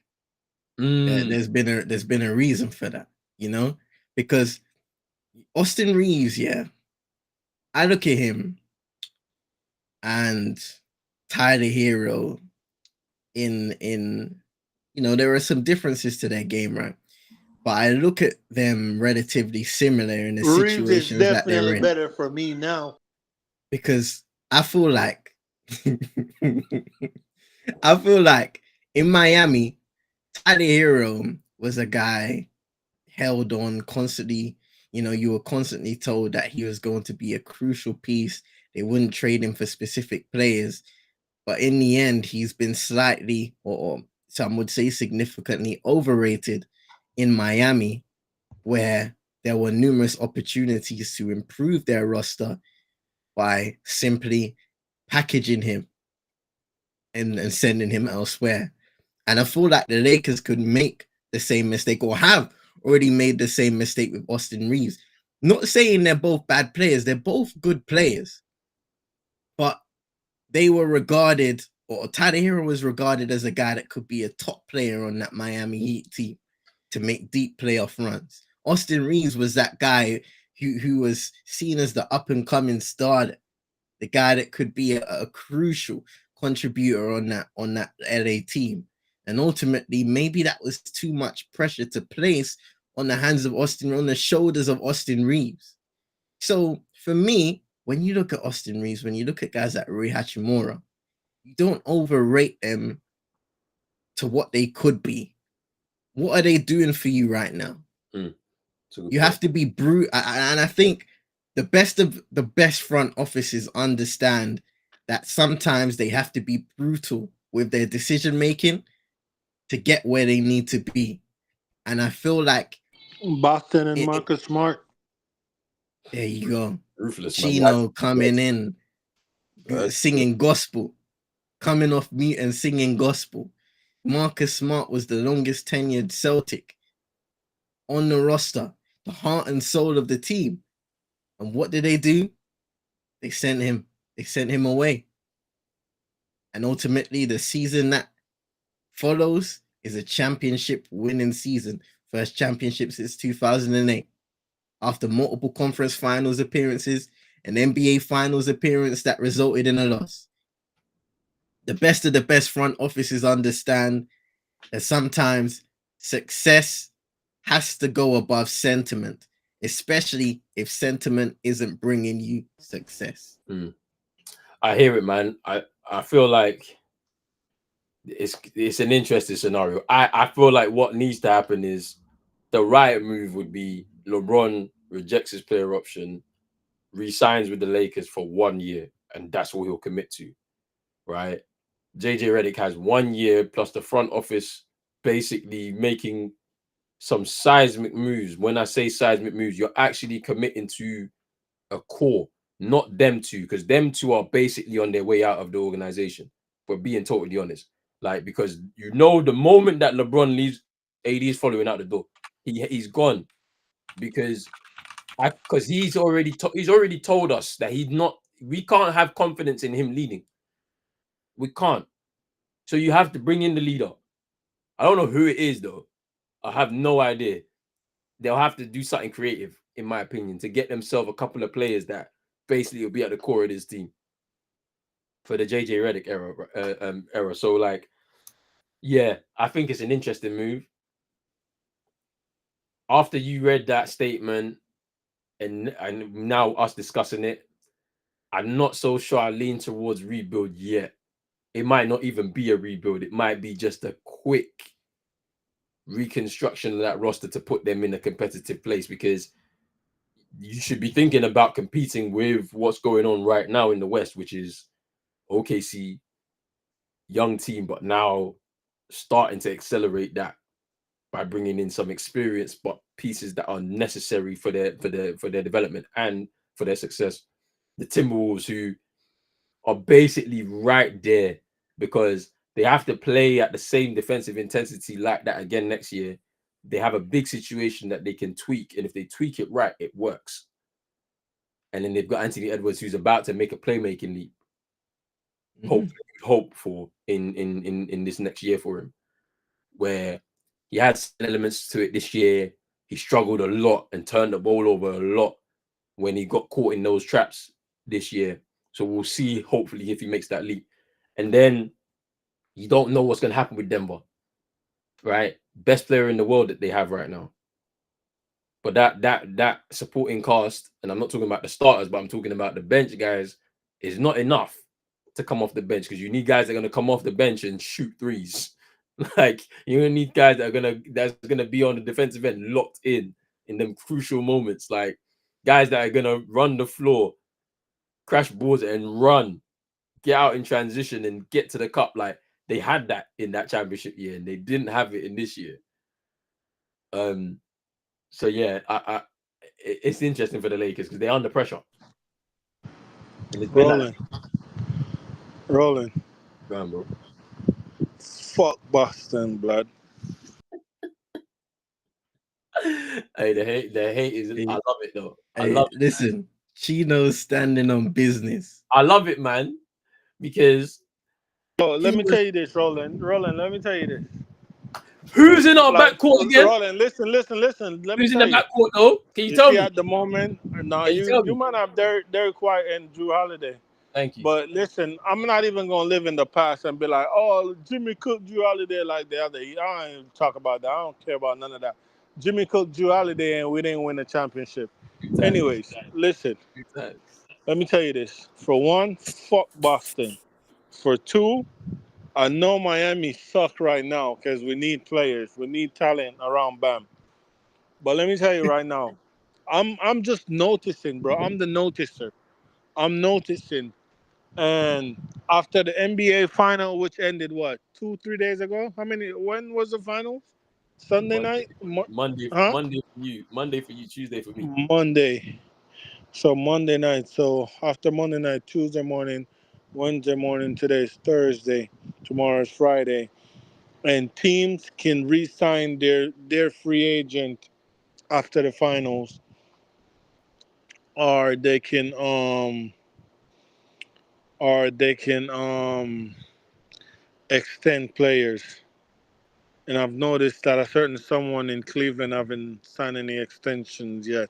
There's been a reason for that, you know, because Austin Reeves, yeah, I look at him and Tyler Hero in you know, there are some differences to their game, right? But I look at them relatively similar in the situations that they're in. Better for me now, because I feel like in Miami, Tyler Hero was a guy held on constantly. You know, you were constantly told that he was going to be a crucial piece. They wouldn't trade him for specific players. But in the end, he's been slightly, or some would say significantly, overrated in Miami, where there were numerous opportunities to improve their roster by simply packaging him and sending him elsewhere. And I feel like the Lakers could make the same mistake, or have already made the same mistake with Austin Reeves. Not saying they're both bad players, they're both good players. But they were regarded, or Tyler Hero was regarded as a guy that could be a top player on that Miami Heat team to make deep playoff runs. Austin Reeves was that guy who was seen as the up-and-coming star, the guy that could be a crucial contributor on that LA team. And ultimately, maybe that was too much pressure to place on the shoulders of Austin Reeves. So for me, when you look at Austin Reeves, when you look at guys like Rui Hachimura, you don't overrate them to what they could be. What are they doing for you right now? You have to be brutal. And I think the best front offices understand that sometimes they have to be brutal with their decision making to get where they need to be. And I feel like Boston and Marcus Smart. There you go. Ruthless, Chino coming in, singing gospel, coming off mute and singing gospel. Marcus Smart was the longest tenured Celtic on the roster, the heart and soul of the team. And what did they do? They sent him away. And ultimately, the season that follows is a championship winning season. First championship since 2008. After multiple conference finals appearances, an NBA finals appearance that resulted in a loss. The best of the best front offices understand that sometimes success has to go above sentiment, especially if sentiment isn't bringing you success. I hear it, man. I feel like it's an interesting scenario. I feel like what needs to happen is the right move would be LeBron rejects his player option, re-signs with the Lakers for 1 year, and that's all he'll commit to, right? JJ Reddick has 1 year plus the front office basically making some seismic moves. When I say seismic moves, you're actually committing to a core, not them two, because them two are basically on their way out of the organization. But being totally honest, like, because you know the moment that LeBron leaves, AD is following out the door. he's gone because he's already told us that we can't have confidence in him leading. We can't. So you have to bring in the leader. I don't know who it is though. I have no idea. They'll have to do something creative, in my opinion, to get themselves a couple of players that basically will be at the core of this team for the JJ Reddick era. So like, yeah, I think it's an interesting move. After you read that statement and now us discussing it, I'm not so sure I lean towards rebuild yet. It might not even be a rebuild. It might be just a quick reconstruction of that roster to put them in a competitive place, because you should be thinking about competing with what's going on right now in the West, which is OKC, young team, but now starting to accelerate that by bringing in some experience, but pieces that are necessary for their development and for their success. The Timberwolves, who are basically right there because they have to play at the same defensive intensity like that again next year. They have a big situation that they can tweak, and if they tweak it right, it works. And then they've got Anthony Edwards, who's about to make a playmaking leap. Hope for in this next year for him, where he had elements to it this year. He struggled a lot and turned the ball over a lot when he got caught in those traps this year. So we'll see, hopefully, if he makes that leap. And then you don't know what's going to happen with Denver, right? Best player in the world that they have right now. But that supporting cast, and I'm not talking about the starters, but I'm talking about the bench guys, is not enough to come off the bench, because you need guys that are going to come off the bench and shoot threes. Like, you're going to need guys that's going to be on the defensive end locked in them crucial moments. Like, guys that are going to run the floor, crash boards and run, get out in transition and get to the cup. Like, they had that in that championship year, and they didn't have it in this year. So yeah, it's interesting for the Lakers because they're under pressure. Rolling. Go on, bro. Fuck Boston, blood. Hey, the hate is. I love it though. I love it. Listen, Chino's standing on business. I love it, man, because. Oh, let me tell you this, Roland. Let me tell you this. Who's in our backcourt again? Roland, listen. Who's in the backcourt though? Can you tell me? At the moment, no, you might have Derek White and Drew Holiday. Thank you. But listen, I'm not even gonna live in the past and be like, oh, Jimmy Cook, Drew Holiday like the other. I don't even talk about that. I don't care about none of that. Jimmy Cook, Drew Holiday, and we didn't win the championship. Anyways, listen. Let me tell you this. For one, fuck Boston. For two, I know Miami suck right now because we need players. We need talent around Bam. But let me tell you right now, I'm just noticing, bro. I'm the noticer. I'm noticing. And after the NBA final, which ended what, 2-3 days ago? When was the finals? Sunday night? Monday for you, Tuesday for me. Monday. So Monday night. So after Monday night, Tuesday morning, Wednesday morning, today's Thursday, tomorrow's Friday. And teams can re-sign their free agent after the finals. Or they can extend players. And I've noticed that a certain someone in Cleveland haven't signed any extensions yet.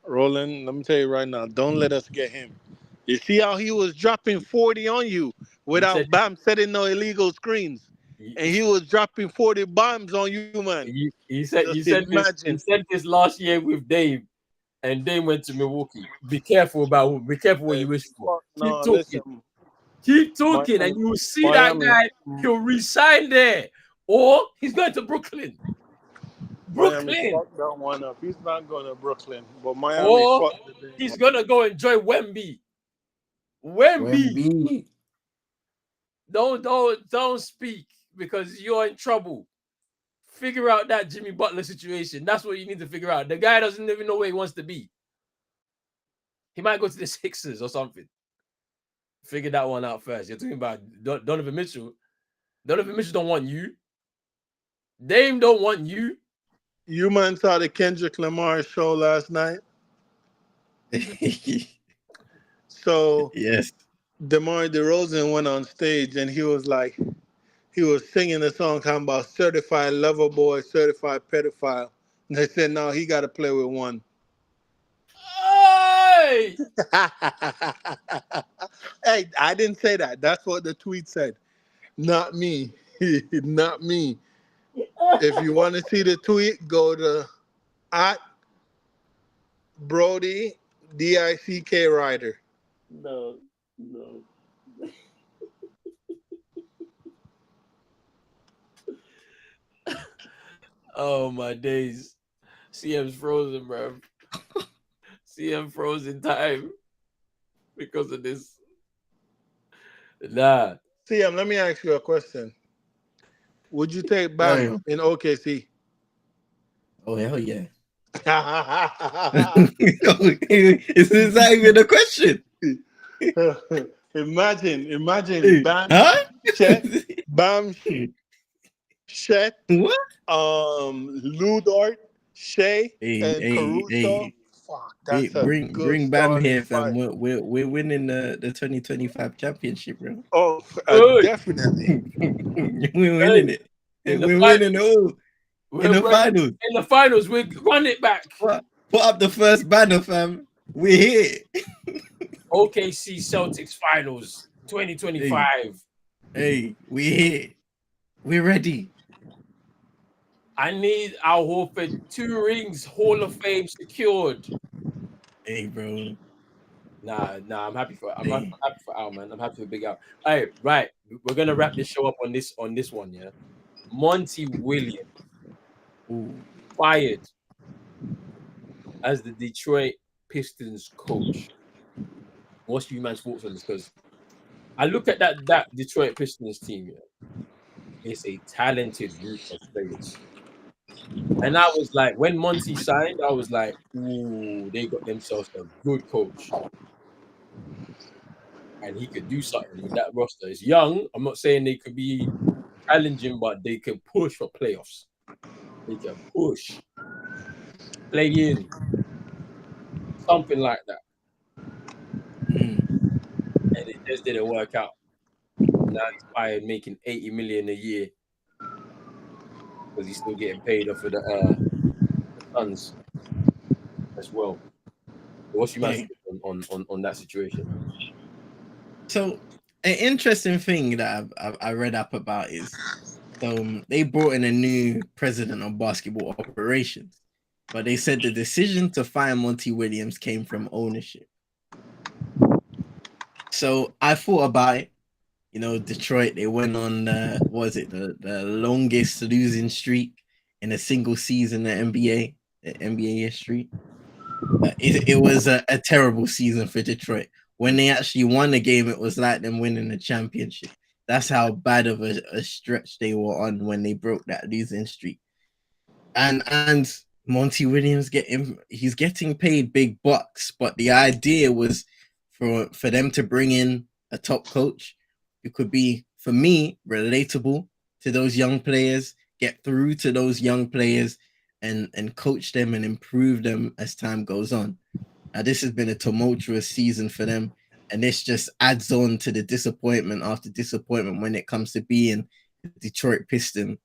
Roland, let me tell you right now, don't let us get him. You see how he was dropping 40 on you without Bam setting no illegal screens. And he was dropping 40 bombs on you, man. You said this last year with Dame, and Dame went to Milwaukee. Be careful what you wish for. Keep talking, Miami, and you will see Miami. That guy, he'll resign there. Or he's going to Brooklyn. Miami fucked that one up. He's not going to Brooklyn, but Miami or he's going to go enjoy Wemby. Don't speak because you're in trouble. Figure out that Jimmy Butler situation. That's what you need to figure out. The guy doesn't even know where he wants to be. He might go to the Sixers or something. Figure that one out first. You're talking about Donovan Mitchell. Donovan Mitchell don't want you. Dame don't want you. You man saw the Kendrick Lamar show last night. So Yes. DeMar DeRozan went on stage and he was like, he was singing a song talking about certified lover boy, certified pedophile. And they said, no, he got to play with one. Hey! Hey, I didn't say that. That's what the tweet said. Not me. Not me. If you want to see the tweet, go to at Brody Dick Ryder. No, no. Oh my days. CM's frozen, bro. CM frozen time because of this. Nah. CM, let me ask you a question. Would you take Bam Oh, in OKC? oh hell yeah. Is that even a question? imagine Bam, Huh? Chet, Bam, Chet, What? Lou Dort, Shea, and Caruso. Hey. Fuck, that's a good Bring Bam starting here, fam. five. We're winning the 2025 championship, bro. Oh, Good. definitely. We're Hey, winning it. in the We're fight, winning it all in the we're finals. in the finals. We run it back. Put up the first banner, fam. We're here. OKC Celtics finals 2025. Hey, we're here. We're ready. I need Al Horford 2 rings, Hall of Fame secured. Hey, bro. Nah, I'm happy for happy for Al, man. I'm happy for Big Al. Hey, right. We're gonna wrap this show up on this one, yeah. Monty Williams Ooh. fired as the Detroit Pistons coach. What's you man's thoughts on this? Because I look at that Detroit Pistons team, yeah. It's a talented group of players. And I was like, when Monty signed, I was like, ooh, they got themselves a good coach. And he could do something with that roster. It's young. I'm not saying they could be challenging, but they can push for playoffs. They can push, play in, something like that. And it just didn't work out. Now he's fired, making 80 million a year because he's still getting paid off of the Suns as well. What's your man's on that situation, man? So, an interesting thing that I read up about is they brought in a new president of basketball operations, but they said the decision to fire Monty Williams came from ownership. So I thought about it. You know, Detroit, they went on the longest losing streak in a single season in the NBA history. It was a terrible season for Detroit. When they actually won the game, it was like them winning the championship. That's how bad of a stretch they were on when they broke that losing streak. And Monty Williams he's getting paid big bucks, but the idea was for them to bring in a top coach who could be, for me, relatable to those young players, get through to those young players, and coach them and improve them as time goes on. Now, this has been a tumultuous season for them, and this just adds on to the disappointment after disappointment when it comes to being the Detroit Piston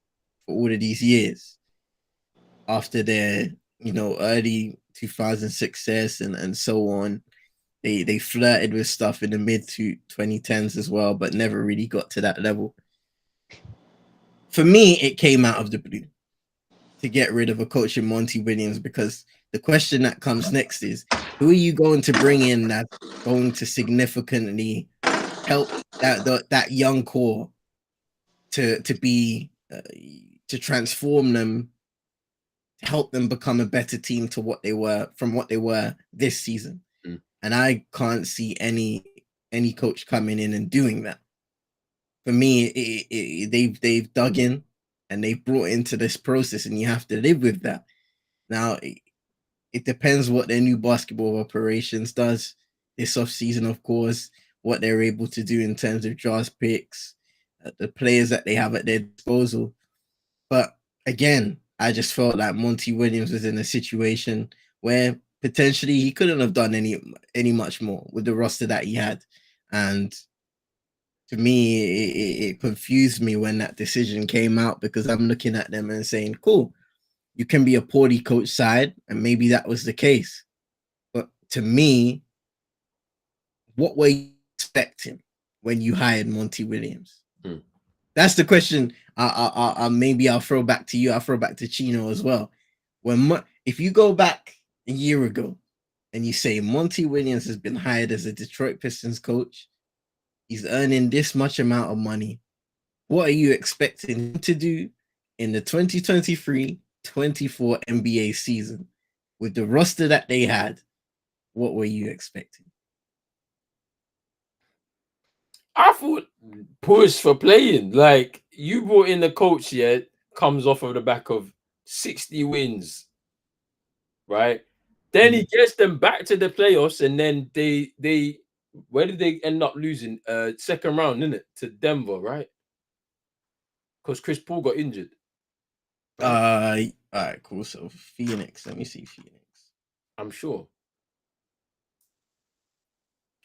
for all of these years. After their, early 2000 success and so on, they flirted with stuff in the mid to 2010s as well, but never really got to that level. For me, it came out of the blue to get rid of a coach in Monty Williams, because the question that comes next is, who are you going to bring in that's going to significantly help that young core to transform them, help them become a better team from what they were this season? And I can't see any coach coming in and doing that. For me, they've dug in and they've brought into this process, and you have to live with that. Now, it depends what their new basketball operations does this offseason, of course, what they're able to do in terms of draft picks, the players that they have at their disposal. But again, I just felt like Monty Williams was in a situation where potentially he couldn't have done any much more with the roster that he had. And to me, it confused me when that decision came out, because I'm looking at them and saying, cool, you can be a poorly coached side, and maybe that was the case. But to me, what were you expecting when you hired Monty Williams? That's the question. Maybe I'll throw back to you. I'll throw back to Chino as well. If you go back a year ago and you say Monty Williams has been hired as a Detroit Pistons coach, he's earning this much amount of money, what are you expecting him to do in the 2023-24 NBA season with the roster that they had? What were you expecting? I thought push for playing. Like, you brought in the coach yet, comes off of the back of 60 wins, right? Then he gets them back to the playoffs, and then they where did they end up losing? Second round, didn't it? To Denver, right? Because Chris Paul got injured. Right? All right, cool. So Phoenix, let me see Phoenix. I'm sure.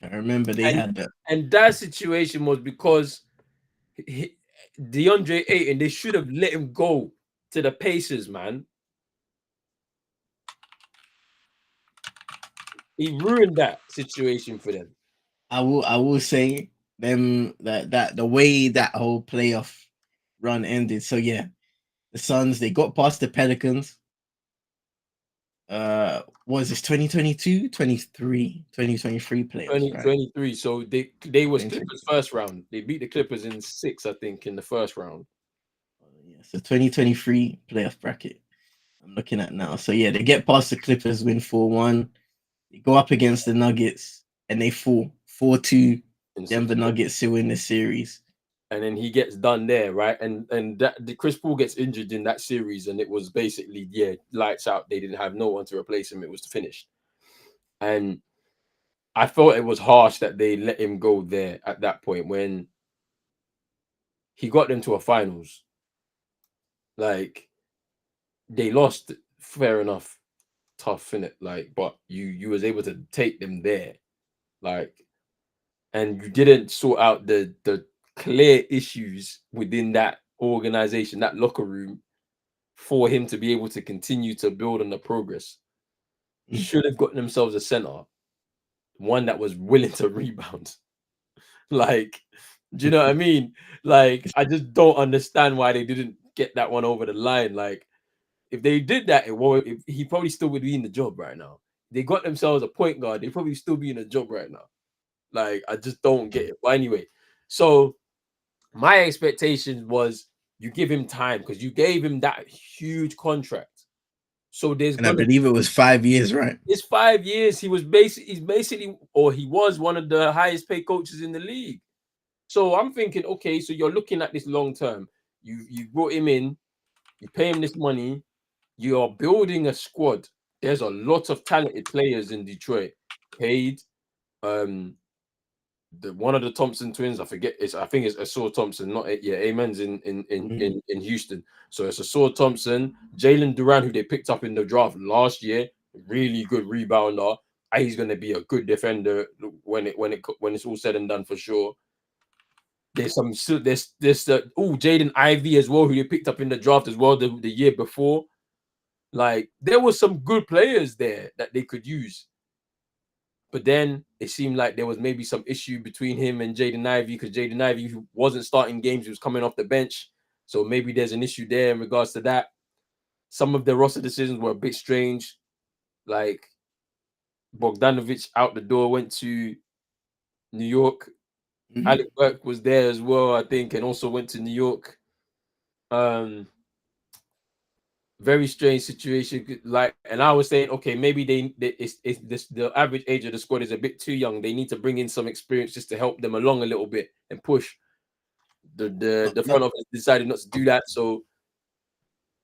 I remember they had that. And that situation was because DeAndre Ayton, they should have let him go to the Pacers, man. He ruined that situation for them. I will say them that the way that whole playoff run ended. So yeah, the Suns, they got past the Pelicans. Was this 2022, 23, 2023 playoffs? 2023. Right? So they was Clippers first round. They beat the Clippers in 6, I think, in the first round. Yeah, so 2023 playoff bracket I'm looking at now. So yeah, they get past the Clippers, win 4-1. They go up against the Nuggets and they fall 4-2. Denver Nuggets still win the series. And then he gets done there, right? And that the Chris Paul gets injured in that series, and it was basically, lights out. They didn't have no one to replace him. It was finished. And I thought it was harsh that they let him go there at that point when he got them to a finals. Like, they lost, fair enough, tough, innit? Like, but you was able to take them there. Like, and you didn't sort out the clear issues within that organization, that locker room, for him to be able to continue to build on the progress. Should have gotten themselves a center, one that was willing to rebound. Like, do you know what I mean? Like, I just don't understand why they didn't get that one over the line. Like, if they did that, he probably still would be in the job right now. They got themselves a point guard, they probably still be in a job right now. Like, I just don't get it. But anyway, so my expectation was you give him time because you gave him that huge contract. So I believe it was 5 years, right? It's 5 years. He was basically, or he was one of the highest paid coaches in the league. So I'm thinking, okay, so you're looking at this long term. You brought him in, you pay him this money, you are building a squad. There's a lot of talented players in Detroit. Paid, one of the Thompson twins, I think it's Asor Thompson, not it. Yeah, Amen's in Houston. So it's Asor Thompson, Jalen Duran, who they picked up in the draft last year, really good rebounder. He's going to be a good defender when it's all said and done, for sure. There's Jaden Ivey as well, who they picked up in the draft as well the year before. Like, there was some good players there that they could use. But then it seemed like there was maybe some issue between him and Jaden Ivey, because Jaden Ivey wasn't starting games, he was coming off the bench. So maybe there's an issue there in regards to that. Some of the roster decisions were a bit strange. Like, Bogdanovic out the door, went to New York. Alec Burke was there as well, I think, and also went to New York. Very strange situation. Like, and I was saying, okay, maybe the average age of the squad is a bit too young. They need to bring in some experience just to help them along a little bit and push. The front office decided not to do that. So,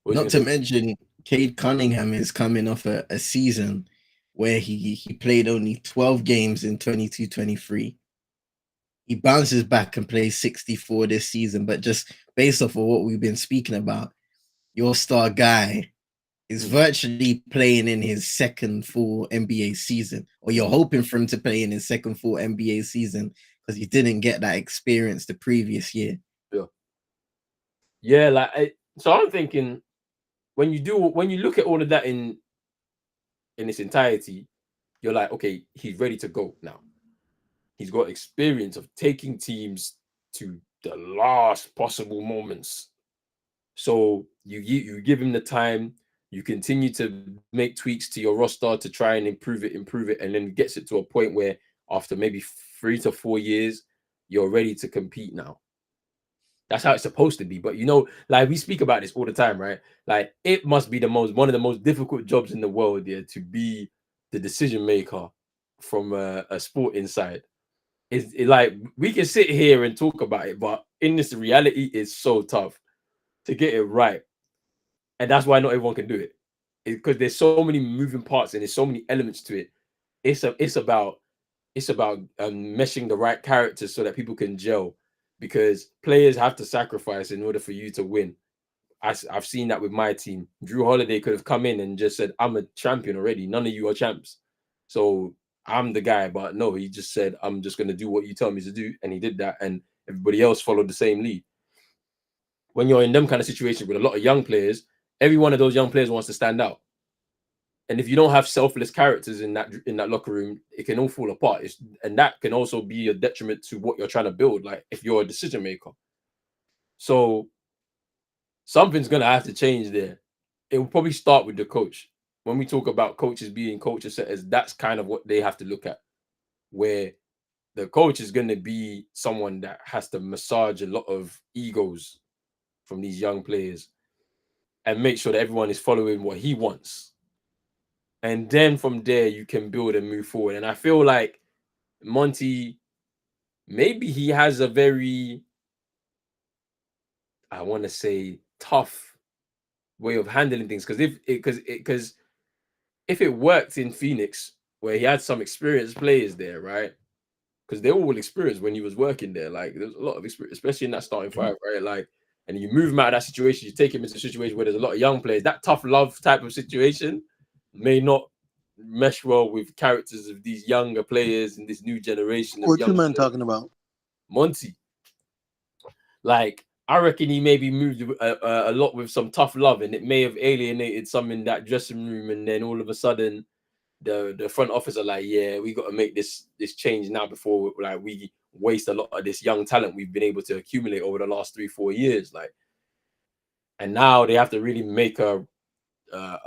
not to mention, Cade Cunningham is coming off a season where he played only 12 games in 22-23. He bounces back and plays 64 this season, but just based off of what we've been speaking about, your star guy is virtually playing in his second full NBA season, or you're hoping for him to play in his second full NBA season because he didn't get that experience the previous year. Yeah, so I'm thinking when you look at all of that in its entirety, you're like, okay, he's ready to go now. He's got experience of taking teams to the last possible moments. So you give him the time, you continue to make tweaks to your roster to try and improve it, and then gets it to a point where after maybe 3 to 4 years, you're ready to compete now. That's how it's supposed to be. But like we speak about this all the time, right? Like it must be one of the most difficult jobs in the world, to be the decision maker from a sporting side. It's like we can sit here and talk about it, but in this reality, it's so tough to get it right. And that's why not everyone can do it. Because there's so many moving parts and there's so many elements to it. It's about meshing the right characters so that people can gel, because players have to sacrifice in order for you to win. I've seen that with my team. Drew Holiday could have come in and just said, I'm a champion already. None of you are champs. So I'm the guy. But no, he just said, I'm just going to do what you tell me to do. And he did that. And everybody else followed the same lead. When you're in them kind of situations with a lot of young players, every one of those young players wants to stand out. And if you don't have selfless characters in that locker room, it can all fall apart. And that can also be a detriment to what you're trying to build, like if you're a decision maker. So something's going to have to change there. It will probably start with the coach. When we talk about coaches being culture setters, that's kind of what they have to look at, where the coach is going to be someone that has to massage a lot of egos from these young players and make sure that everyone is following what he wants. And then from there, you can build and move forward. And I feel like Monty, maybe he has a very, I want to say, tough way of handling things. Because if it worked in Phoenix, where he had some experienced players there, right? Because they all experienced when he was working there. Like there's a lot of experience, especially in that starting five, right? Like, and you move him out of that situation, you take him into a situation where there's a lot of young players. That tough love type of situation may not mesh well with characters of these younger players in this new generation. What you man talking about? Monty. Like, I reckon he maybe moved a lot with some tough love, and it may have alienated some in that dressing room. And then all of a sudden, the front office are like, yeah, we got to make this change now before like we waste a lot of this young talent we've been able to accumulate over the last 3-4 years. Like, and now they have to really make a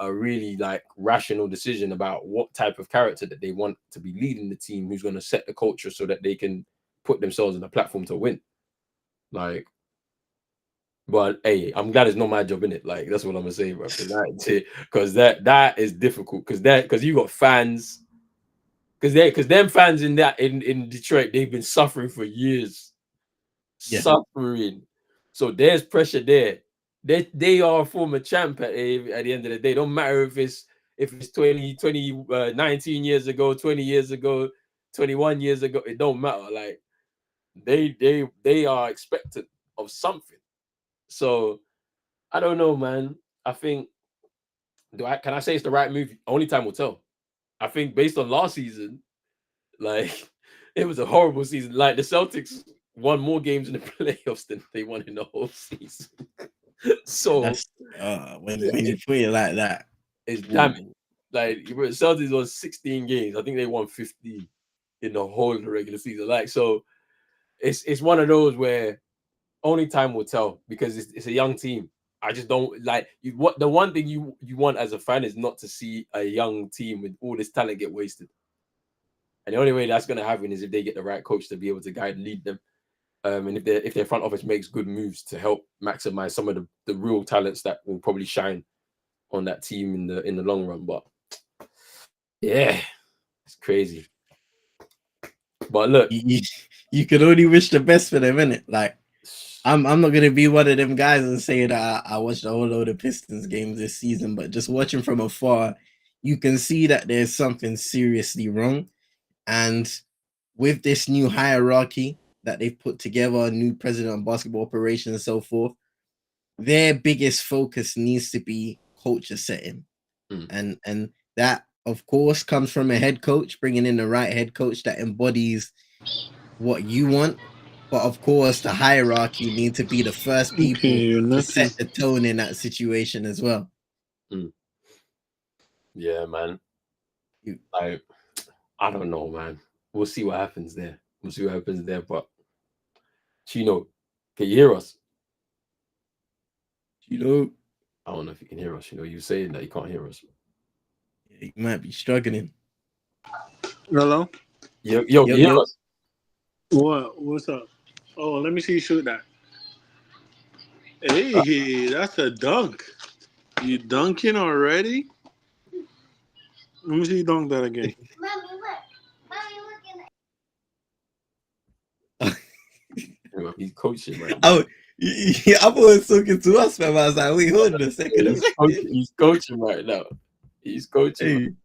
really like rational decision about what type of character that they want to be leading the team, who's going to set the culture so that they can put themselves on a platform to win. Like, but hey, I'm glad it's not my job, innit? Like, that's what I'm gonna say, bro. Because that is difficult. Because you got fans. Because them fans in Detroit, they've been suffering for years. Yeah. Suffering. So there's pressure there. They are a former champ at the end of the day. Don't matter if it's 19 years ago, 20 years ago, 21 years ago. It don't matter. Like they are expectant of something. So I don't know, man. I think can I say it's the right move? Only time will tell. I think based on last season, like it was a horrible season. Like the Celtics won more games in the playoffs than they won in the whole season. So that's, when you put it like that, it's damning. Like Celtics won 16 games. I think they won 15 in the whole of the regular season. Like, so it's one of those where only time will tell, because it's a young team. I just don't like the one thing you want as a fan is not to see a young team with all this talent get wasted. And the only way that's going to happen is if they get the right coach to be able to lead them. And if their front office makes good moves to help maximize some of the real talents that will probably shine on that team in the long run. But yeah, it's crazy. But look, you can only wish the best for them, innit? Like, I'm not gonna be one of them guys and say that I watched a whole load of Pistons games this season, but just watching from afar, you can see that there's something seriously wrong. And with this new hierarchy that they've put together, new president of basketball operations and so forth, their biggest focus needs to be culture setting. And that, of course, comes from a head coach, bringing in the right head coach that embodies what you want. But of course, the hierarchy need to be the first people to set the tone in that situation as well. Yeah, man. I don't know, man. We'll see what happens there. But Chino, can you hear us? Chino, I don't know if you can hear us. You saying that you can't hear us. You might be struggling. Hello? Yo, can you hear us? What's up? Oh, let me see you shoot that. Hey, that's a dunk. You dunking already? Let me see you dunk that again. He's coaching right now. I was talking to us, man. I was like, wait, hold on a second. He's coaching right now. He's coaching.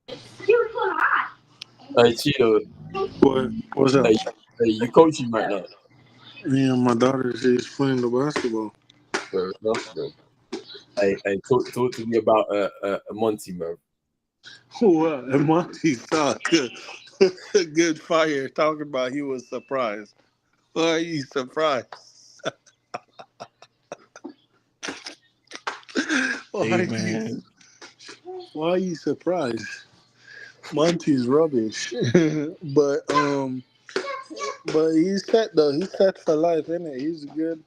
Hey, Chino. What's up? Hey, you coaching right now? Yeah, my daughter, she's playing the basketball. Fair enough, bro. Hey, talk to me about Monty, bro. What? Monty thought good fire talking about he was surprised. Why are you surprised? Why are you surprised? Monty's rubbish. but he's set though. He's set for life, isn't it? He's good.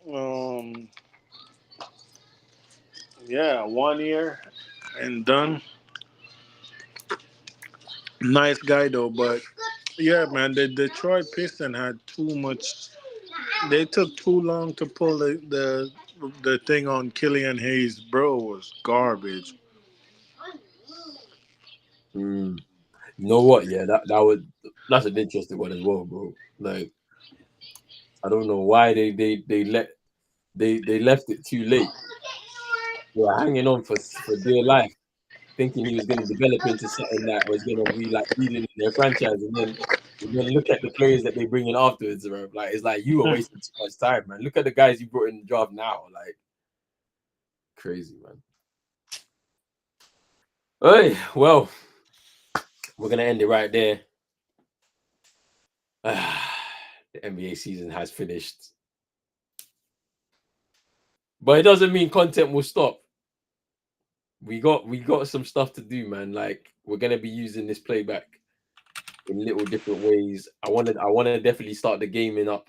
1 year and done. Nice guy though, but yeah, man, the Detroit Pistons had too much. They took too long to pull the thing on Killian Hayes. Bro, was garbage. You know what? Yeah, that's an interesting one as well, bro. Like, I don't know why they left it too late. They were hanging on for dear life, thinking he was going to develop into something that was going to be like leading in their franchise, and then look at the players that they bring in afterwards, bro. Like, it's like you were wasting too much time, man. Look at the guys you brought in the draft now, like crazy, man. Hey, well, we're gonna end it right there. The NBA season has finished, but it doesn't mean content will stop. We got some stuff to do, man. Like, we're gonna be using this playback in little different ways. I want to definitely start the gaming up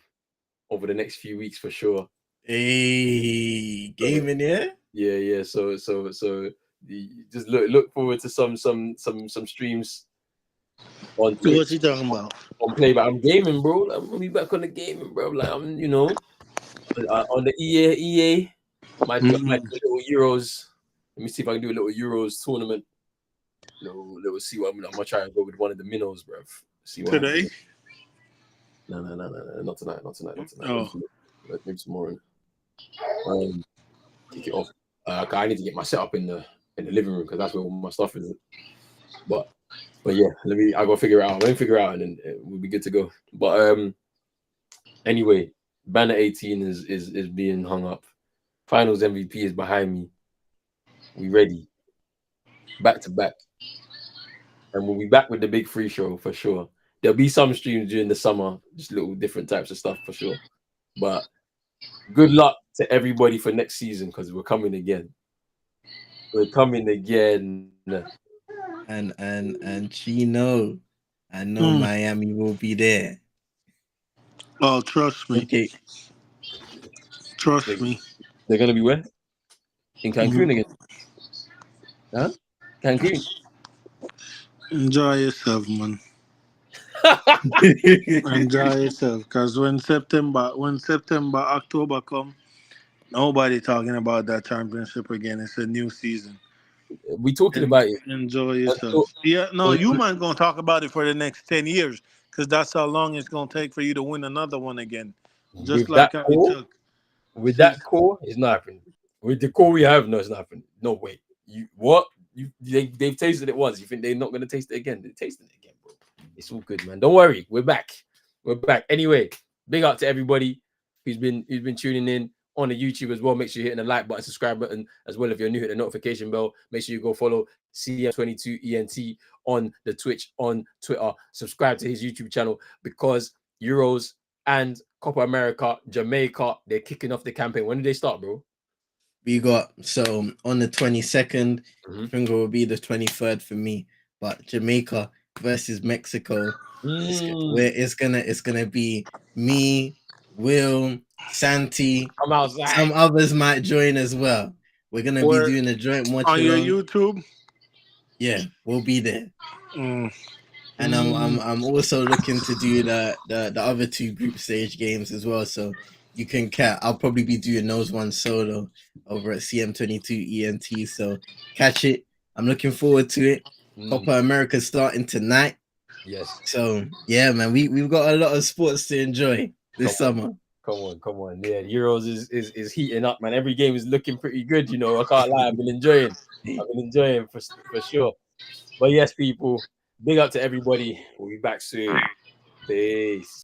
over the next few weeks for sure. Hey, gaming, yeah. Yeah. So just look forward to some streams on Twitch. What's he talking about? On playback, I'm gaming, bro. I'm gonna be back on the gaming, bro. Like, I'm, on the EA. Might do little Euros. Let me see if I can do a little Euros tournament. Little see what I'm gonna try and go with one of the minnows, bro. See what today? Happens. No, not tonight. Oh, maybe tomorrow. Kick it off. I need to get my setup in the living room because that's where all my stuff is. But yeah, I gotta figure it out. Let me figure it out, and then we'll be good to go. But anyway, banner 18 is being hung up. Finals MVP is behind me. We ready. Back to back. And we'll be back with the big free show for sure. There'll be some streams during the summer, just little different types of stuff for sure. But good luck to everybody for next season because we're coming again. And Chino, I know Miami will be there. Oh, trust me. Okay. Trust me. They're gonna be where? In Cancun again. Huh? Cancun. Enjoy yourself, man. Enjoy yourself, because when October come, nobody talking about that championship again. It's a new season. We talking about it. Enjoy yourself. You might gonna talk about it for the next 10 years, because that's how long it's gonna take for you to win another one again. Just like how it took. With that core, it's not happening. With the core we have, no, it's not happening. No way. They've tasted it once. You think they're not gonna taste it again? They're tasting it again, bro. It's all good, man. Don't worry. We're back. Anyway, big up to everybody who's been tuning in. on the YouTube as well. Make sure you're hitting the like button, subscribe button as well. If you're new, hit the notification bell. Make sure you go follow CM22ENT on the Twitch, on Twitter. Subscribe to his YouTube channel because Euros and Copa America, Jamaica, they're kicking off the campaign. When do they start, bro? We got so on the 22nd. I think it will be the 23rd for me. But Jamaica versus Mexico. It's gonna be me, Will, Santi. Some others might join as well. We're gonna be doing a joint watch on your YouTube. Yeah, we'll be there. And I'm also looking to do the other 2 group stage games as well. So you can catch. I'll probably be doing those ones solo over at CM22ENT. So catch it. I'm looking forward to it. Copa America starting tonight. Yes. So yeah, man, we've got a lot of sports to enjoy this summer. Come on. Yeah, Euros is heating up, man. Every game is looking pretty good, you know. I can't lie, I've been enjoying for sure. But yes, people, big up to everybody. We'll be back soon. Peace.